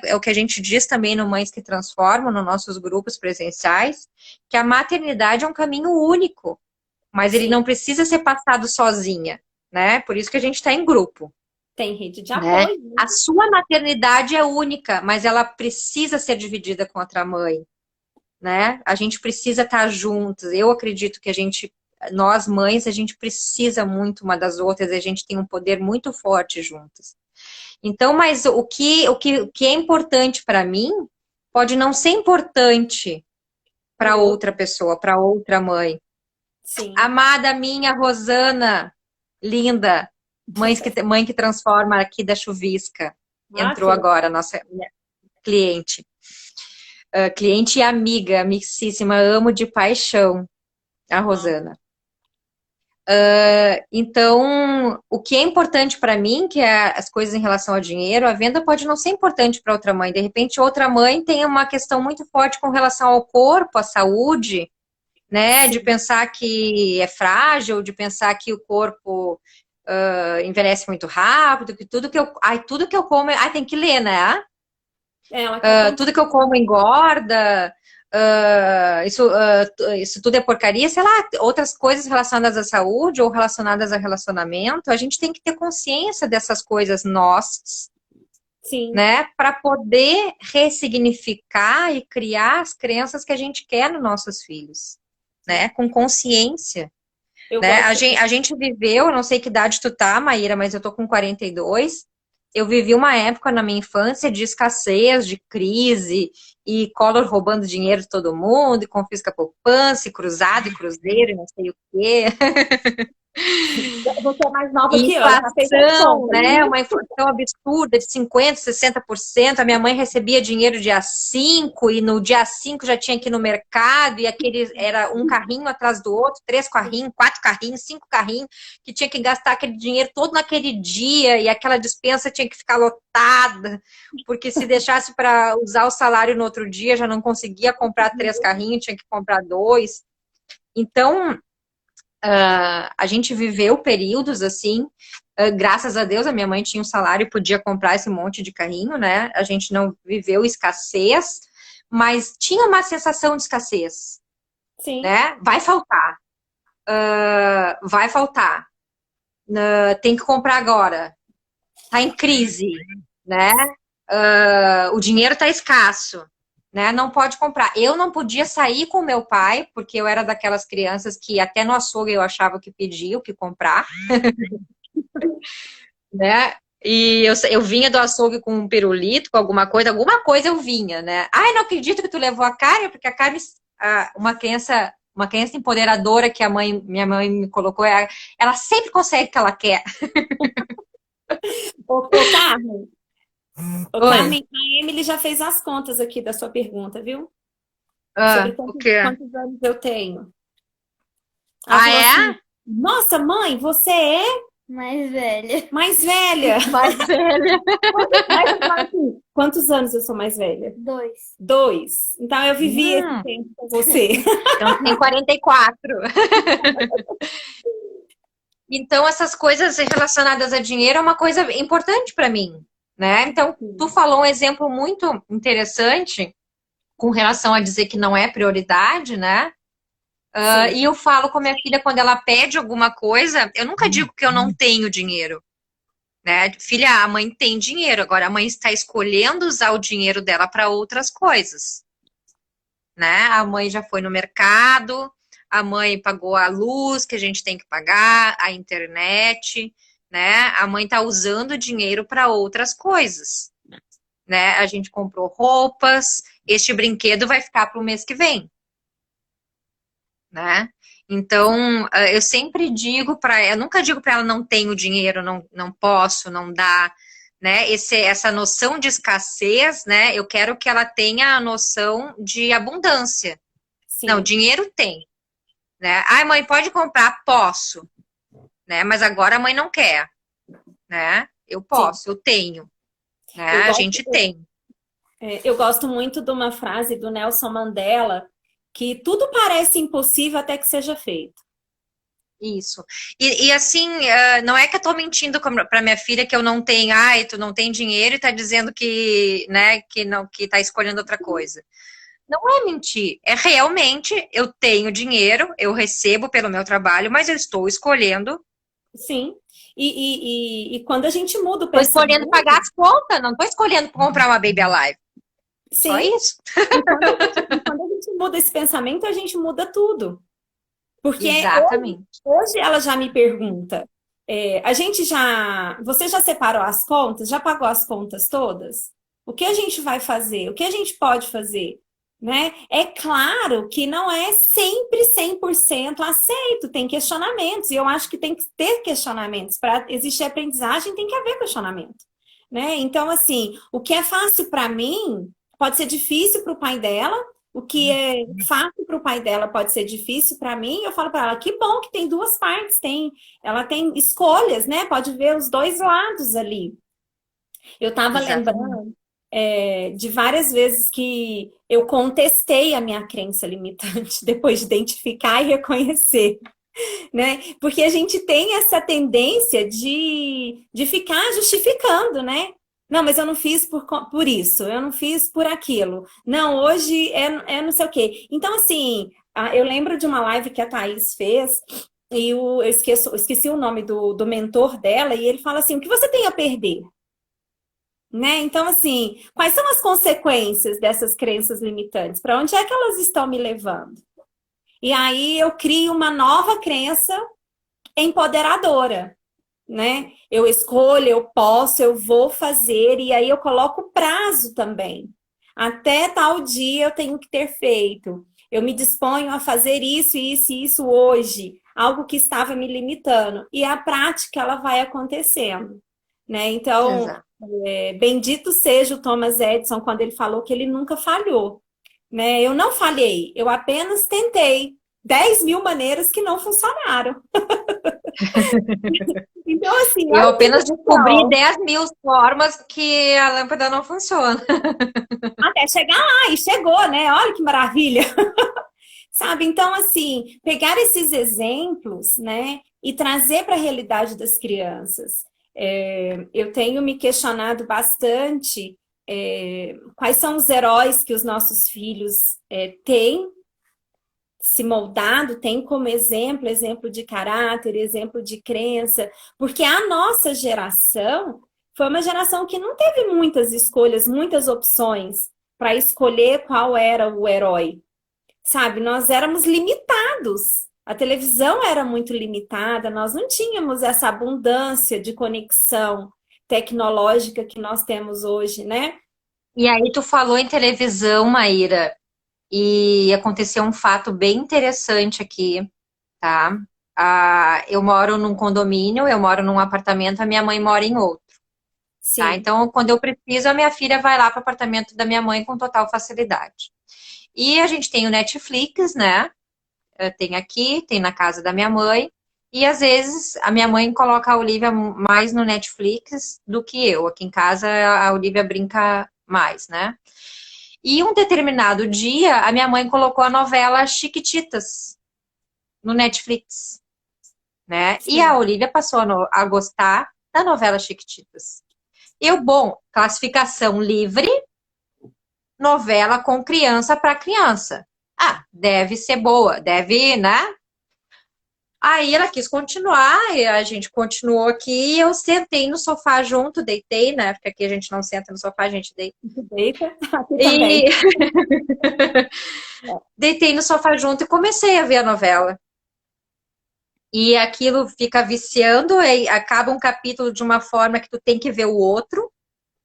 é o que a gente diz também no Mães que Transformam, nos nossos grupos presenciais, que a maternidade é um caminho único, mas ele Sim. não precisa ser passado sozinha, né? Por isso que a gente está em grupo. Tem rede de Né? apoio. A sua maternidade é única, mas ela precisa ser dividida com outra mãe, né? A gente precisa estar juntas. Eu acredito que nós mães, a gente precisa muito uma das outras, a gente tem um poder muito forte juntas. Então, mas o que é importante para mim pode não ser importante para outra pessoa, para outra mãe. Sim. Amada minha Rosana, linda, mãe que transforma aqui da Chuvisca. Entrou agora, nossa cliente. Cliente e amiga, amicíssima, amo de paixão a Rosana. Então, o que é importante para mim, que é as coisas em relação ao dinheiro, a venda pode não ser importante para outra mãe. De repente, outra mãe tem uma questão muito forte com relação ao corpo, à saúde, né? Sim. De pensar que é frágil, de pensar que o corpo envelhece muito rápido, que tudo que eu como, tem que ler, né? Tudo que eu como engorda, isso tudo é porcaria, sei lá, outras coisas relacionadas à saúde ou relacionadas a relacionamento, a gente tem que ter consciência dessas coisas nossas, Sim. Né, para poder ressignificar e criar as crenças que a gente quer nos nossos filhos, né, com consciência. Né? A gente viveu, eu não sei que idade tu tá, Maíra, mas eu tô com 42. Eu vivi uma época na minha infância de escassez, de crise, e Collor roubando dinheiro de todo mundo, e confisca a poupança, e cruzado, e cruzeiro, e não sei o quê. Você é mais nova que eu. Inflação, né? Uma inflação absurda de 50%, 60%. A minha mãe recebia dinheiro dia 5 e no dia 5 já tinha que ir no mercado e era um carrinho atrás do outro, 3 carrinhos, 4 carrinhos, 5 carrinhos, que tinha que gastar aquele dinheiro todo naquele dia e aquela despensa tinha que ficar lotada, porque se deixasse para usar o salário no outro dia já não conseguia comprar 3 carrinhos, tinha que comprar 2. Então, a gente viveu períodos assim, graças a Deus a minha mãe tinha um salário e podia comprar esse monte de carrinho, né? A gente não viveu escassez, mas tinha uma sensação de escassez, Sim. né? Vai faltar. Vai faltar. Tem que comprar agora. Tá em crise, né? O dinheiro tá escasso, né? Não pode comprar. Eu não podia sair com meu pai, porque eu era daquelas crianças que até no açougue eu achava que pedia o que comprar, né? E eu vinha do açougue com um pirulito, com alguma coisa eu vinha, né? Ai, não acredito que tu levou a Karen, porque a Karen, uma criança empoderadora que minha mãe me colocou, ela sempre consegue o que ela quer. Ô, Carmen, Oi. a Emily já fez as contas aqui da sua pergunta, viu? Sobre O quê? quantos anos eu tenho. Ela Ah, falou assim: é? Nossa, mãe, você é Mais velha. mais velha. Mais velha. Mas eu falo assim, quantos anos eu sou mais velha? 2. 2. Então eu vivi esse Hum, tempo com você. então tem 44. Então, essas coisas relacionadas a dinheiro é uma coisa importante para mim, né? Então, tu falou um exemplo muito interessante com relação a dizer que não é prioridade, né? Sim, E eu falo com a minha filha quando ela pede alguma coisa, eu nunca digo que eu não tenho dinheiro, né? Filha, a mãe tem dinheiro, agora a mãe está escolhendo usar o dinheiro dela para outras coisas, né? A mãe já foi no mercado, a mãe pagou a luz que a gente tem que pagar, a internet, né? A mãe está usando o dinheiro para outras coisas, né? A gente comprou roupas, este brinquedo vai ficar para o mês que vem, né? Então, eu sempre digo para ela, eu nunca digo para ela não tenho dinheiro, não posso, não dá, né? Essa noção de escassez, né? Eu quero que ela tenha a noção de abundância. Não, sim. dinheiro tem, né? Ai, mãe, pode comprar? Posso, né? Mas agora a mãe não quer, né? Eu Sim. posso, eu tenho, né? Eu A gosto, gente tem. eu gosto muito de uma frase do Nelson Mandela, que tudo parece impossível até que seja feito. Isso. E assim, não é que eu tô mentindo para minha filha que eu não tenho, ai, tu não tem dinheiro e tá dizendo que, né, que não, que tá escolhendo outra coisa. Não é mentir, é realmente eu tenho dinheiro, eu recebo pelo meu trabalho, mas eu estou escolhendo, Sim. E quando a gente muda o estou escolhendo pensamento, pagar as contas, não estou escolhendo comprar uma Baby Alive. Só sim. isso. E quando a gente muda esse pensamento, a gente muda tudo. Porque Exatamente. hoje ela já me pergunta, você já separou as contas? Já pagou as contas todas? O que a gente vai fazer? O que a gente pode fazer? Né? É claro que não é sempre 100% aceito, tem questionamentos, e eu acho que tem que ter questionamentos. Para existir aprendizagem, tem que haver questionamento. Né? Então, assim, o que é fácil para mim pode ser difícil para o pai dela, o que é fácil para o pai dela pode ser difícil para mim. Eu falo para ela, que bom que tem duas partes, ela tem escolhas, né? Pode ver os dois lados ali. Eu estava Exatamente. lembrando de várias vezes que eu contestei a minha crença limitante depois de identificar e reconhecer, né? Porque a gente tem essa tendência de ficar justificando, né? Não, mas eu não fiz por isso, eu não fiz por aquilo. Não, hoje é não sei o quê. Então, assim, eu lembro de uma live que a Thaís fez, e eu esqueci o nome do mentor dela, e ele fala assim: o que você tem a perder? Né? Então, assim, quais são as consequências dessas crenças limitantes? Para onde é que elas estão me levando? E aí eu crio uma nova crença empoderadora, né? Eu escolho, eu posso, eu vou fazer, e aí eu coloco prazo também. Até tal dia eu tenho que ter feito. Eu me disponho a fazer isso, isso e isso hoje, algo que estava me limitando. E a prática ela vai acontecendo, né? Então, Exato. bendito seja o Thomas Edison quando ele falou que ele nunca falhou, né? Eu não falhei, eu apenas tentei 10.000 maneiras que não funcionaram. Então, assim, Eu olha que apenas descobri legal. 10.000 formas que a lâmpada não funciona. Até chegar lá, e chegou, né? Olha que maravilha. Sabe? Então, assim, pegar esses exemplos, né, e trazer para a realidade das crianças. Eu tenho me questionado bastante quais são os heróis que os nossos filhos têm, se moldado tem como exemplo, exemplo de caráter, exemplo de crença, porque a nossa geração foi uma geração que não teve muitas escolhas, muitas opções para escolher qual era o herói, sabe? Nós éramos limitados. A televisão era muito limitada, nós não tínhamos essa abundância de conexão tecnológica que nós temos hoje, né? E aí tu falou em televisão, Maíra, e aconteceu um fato bem interessante aqui, tá? Eu moro num condomínio, eu moro num apartamento, a minha mãe mora em outro, tá? Sim, Então, quando eu preciso, a minha filha vai lá para o apartamento da minha mãe com total facilidade. E a gente tem o Netflix, né? Tem aqui, tem na casa da minha mãe. E às vezes a minha mãe coloca a Olivia mais no Netflix do que eu. Aqui em casa a Olivia brinca mais, né? E um determinado dia a minha mãe colocou a novela Chiquititas no Netflix, né? E a sim. Olivia passou a gostar da novela Chiquititas. Bom, classificação livre, novela com criança para criança. Ah, deve ser boa, deve, né? Aí ela quis continuar, e a gente continuou aqui, e eu sentei no sofá junto, deitei, né? Porque aqui a gente não senta no sofá, a gente deita. Deita, aqui E também. deitei no sofá junto e comecei a ver a novela. E aquilo fica viciando, e acaba um capítulo de uma forma que tu tem que ver o outro,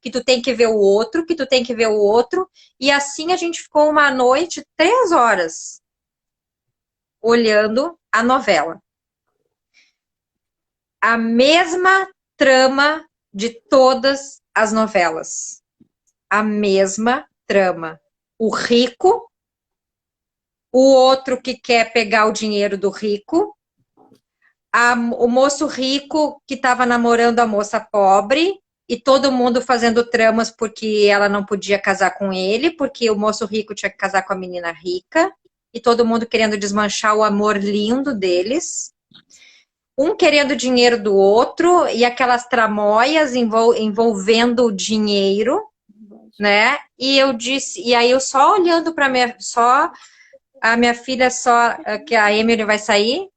que tu tem que ver o outro, que tu tem que ver o outro. E assim a gente ficou uma noite, 3 horas, olhando a novela. A mesma trama de todas as novelas. A mesma trama. O rico, o outro que quer pegar o dinheiro do rico, o moço rico que estava namorando a moça pobre, e todo mundo fazendo tramas porque ela não podia casar com ele, porque o moço rico tinha que casar com a menina rica, e todo mundo querendo desmanchar o amor lindo deles. Um querendo dinheiro do outro, e aquelas tramóias envolvendo o dinheiro, né? E eu disse, e aí eu só olhando para a minha filha que a Emily vai sair,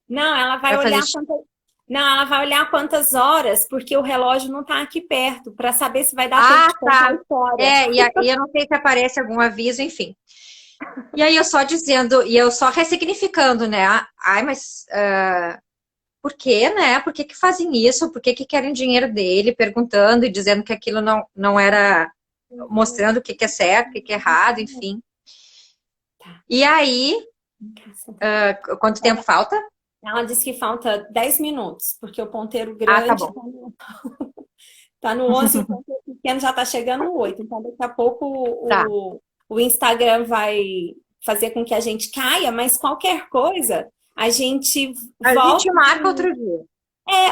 Não, ela vai vai fazer olhar não, ela vai olhar quantas horas, porque o relógio não está aqui perto, para saber se vai dar tempo ah, de contar a tá. história. E eu não sei se aparece algum aviso, enfim. E aí eu só dizendo, e eu só ressignificando, né? Ai, mas por quê, né? Por que que fazem isso? Por que que querem dinheiro dele? Perguntando e dizendo que aquilo não era, mostrando o que que é certo, o que que é errado, enfim. E aí, quanto tempo falta? Ela disse que falta 10 minutos, porque o ponteiro Ah, tá grande bom. tá no 11 e o ponteiro pequeno já está chegando no 8. Então, daqui a pouco Tá. o Instagram vai fazer com que a gente caia, mas qualquer coisa, a gente A volta. gente marca outro dia.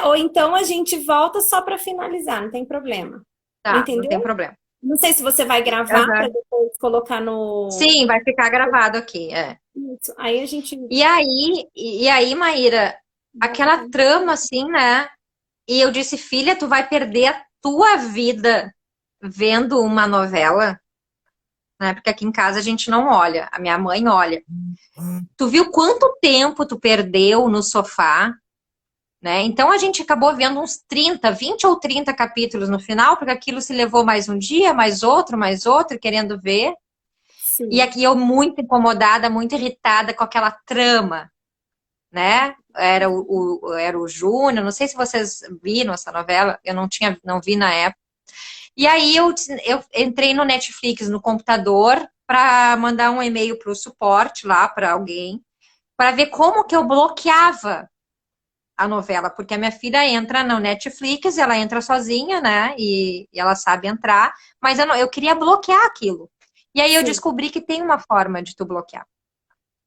Ou então a gente volta só para finalizar, não tem problema. Tá, não tem Entendeu? problema. Não sei se você vai gravar para Aham. depois colocar no. Sim, vai ficar gravado aqui, Isso. Aí a gente. E aí, Maíra, aquela trama assim, né? E eu disse, filha, tu vai perder a tua vida vendo uma novela, né? Porque aqui em casa a gente não olha, a minha mãe olha. Tu viu quanto tempo tu perdeu no sofá, né? Então a gente acabou vendo uns 30, 20 ou 30 capítulos no final, porque aquilo se levou mais um dia, mais outro, querendo ver. E Sim. aqui eu muito incomodada, muito irritada com aquela trama, né? Era o Júnior, não sei se vocês viram essa novela, eu não vi na época. E aí eu entrei no Netflix, no computador, para mandar um e-mail para o suporte lá, para alguém, para ver como que eu bloqueava a novela, porque a minha filha entra no Netflix, ela entra sozinha, né? E ela sabe entrar, mas eu queria bloquear aquilo. E aí eu Sim. descobri que tem uma forma de tu bloquear,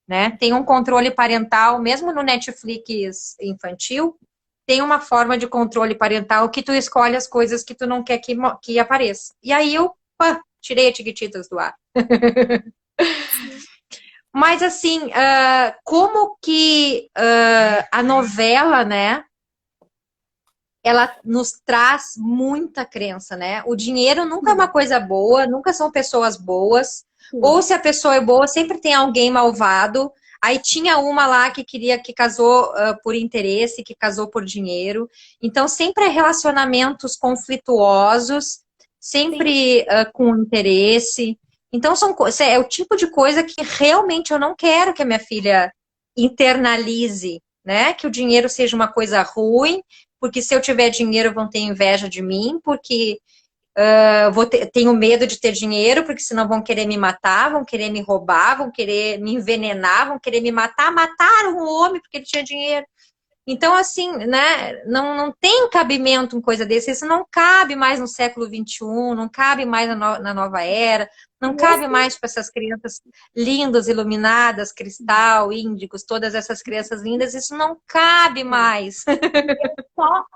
né? Tem um controle parental, mesmo no Netflix infantil, tem uma forma de controle parental que tu escolhe as coisas que tu não quer que apareça. E aí eu tirei a Tiquititas do ar. Mas assim, como que a novela, né? Ela nos traz muita crença, né? O dinheiro nunca é uma coisa boa, nunca são pessoas boas. Sim. Ou se a pessoa é boa, sempre tem alguém malvado. Aí tinha uma lá que casou por interesse, que casou por dinheiro. Então, sempre é relacionamentos conflituosos, sempre com interesse. Então, é o tipo de coisa que realmente eu não quero que a minha filha internalize, né? Que o dinheiro seja uma coisa ruim, porque se eu tiver dinheiro vão ter inveja de mim, porque tenho medo de ter dinheiro, porque senão vão querer me matar, vão querer me roubar, vão querer me envenenar, vão querer me matar. Mataram o homem porque ele tinha dinheiro. Então, assim, né, não tem cabimento uma coisa desse. Isso não cabe mais no século XXI, não cabe mais na nova era, não cabe mais para essas crianças lindas, iluminadas, cristal, índicos, todas essas crianças lindas. Isso não cabe mais.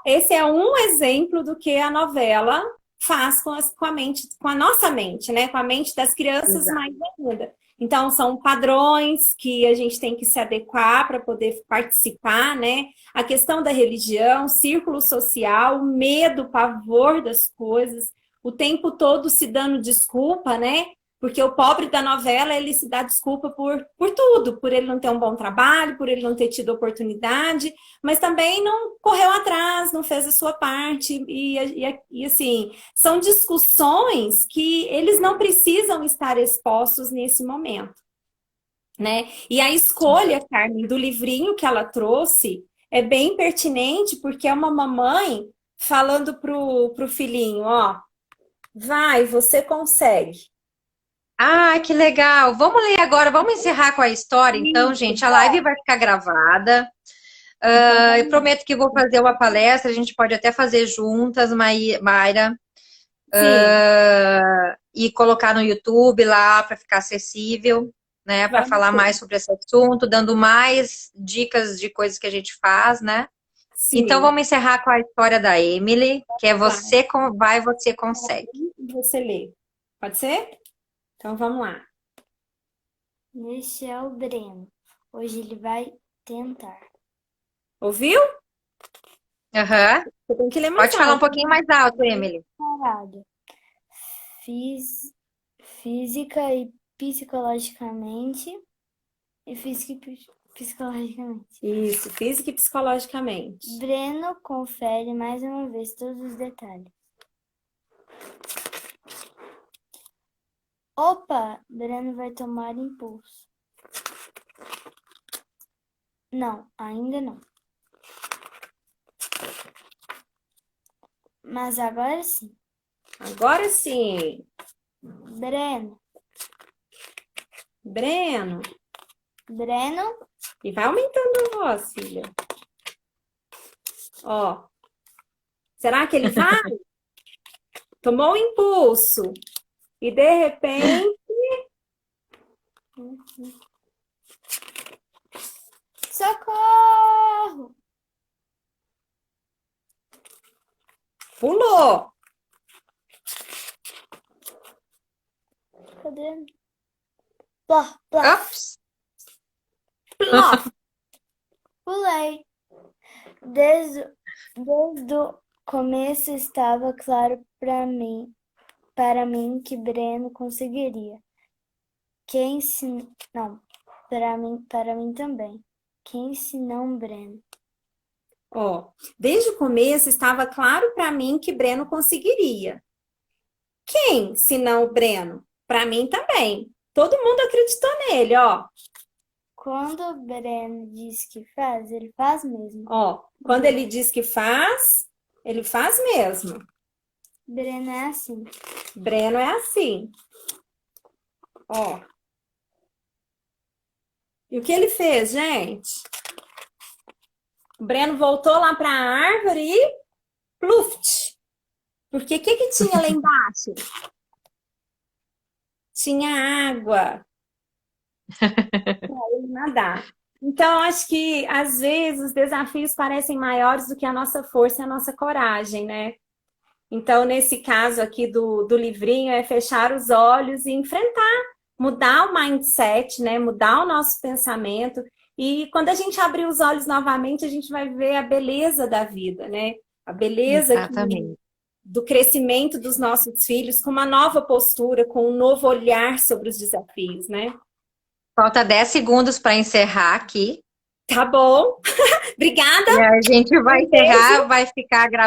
Esse é um exemplo do que a novela faz com a mente, com a nossa mente, né? Com a mente das crianças mais ainda. Então, são padrões que a gente tem que se adequar para poder participar, né? A questão da religião, círculo social, o medo, o pavor das coisas, o tempo todo se dando desculpa, né? Porque o pobre da novela, ele se dá desculpa por tudo, por ele não ter um bom trabalho, por ele não ter tido oportunidade, mas também não correu atrás, não fez a sua parte, e assim, são discussões que eles não precisam estar expostos nesse momento, né? E a escolha, Carmen, do livrinho que ela trouxe é bem pertinente, porque é uma mamãe falando pro filhinho, ó, vai, você consegue. Ah, que legal. Vamos ler agora, vamos encerrar com a história, então, gente. A live vai ficar gravada. Eu prometo que vou fazer uma palestra, a gente pode até fazer juntas, Mayra, e colocar no YouTube lá para ficar acessível, né? Para falar mais sobre esse assunto, dando mais dicas de coisas que a gente faz, né? Sim. Então vamos encerrar com a história da Emily, que é Você Vai, Você Consegue. Você lê. Pode ser? Então vamos lá. Este é o Breno. Hoje ele vai tentar. Ouviu? Aham. Você tem que ler mais Pode falar um pouquinho mais alto, Emily. Parado. Física e psicologicamente. Psicologicamente. Isso, física e psicologicamente. Breno confere mais uma vez todos os detalhes. Opa! Breno vai tomar impulso. Não, ainda não. Mas agora sim. Agora sim. Breno. Breno. Breno. E vai aumentando a voz, filha. Ó. Será que ele vai? Tomou um impulso. E de repente... Socorro! Pulou. Cadê? Pló, pló. Ops. Plop. Pulei. Desde o começo estava claro para mim que Breno conseguiria. Não, para mim também. Quem se não Breno? Ó, desde o começo estava claro para mim que Breno conseguiria. Quem, se não o Breno? Para mim também. Todo mundo acreditou nele, ó. Quando o Breno diz que faz, ele faz mesmo. Ó, quando ele diz que faz, ele faz mesmo. Breno é assim. Breno é assim. Ó. E o que ele fez, gente? O Breno voltou lá para a árvore e pluft. Porque o que tinha lá embaixo? Tinha água para ele nadar. Então, acho que às vezes os desafios parecem maiores do que a nossa força e a nossa coragem, né? Então, nesse caso aqui do livrinho, é fechar os olhos e enfrentar, mudar o mindset, né? Mudar o nosso pensamento. E quando a gente abrir os olhos novamente, a gente vai ver a beleza da vida, né? A beleza do crescimento dos nossos filhos com uma nova postura, com um novo olhar sobre os desafios, né? Falta 10 segundos para encerrar aqui. Tá bom. Obrigada. E a gente vai Um beijo. encerrar, vai ficar gravado.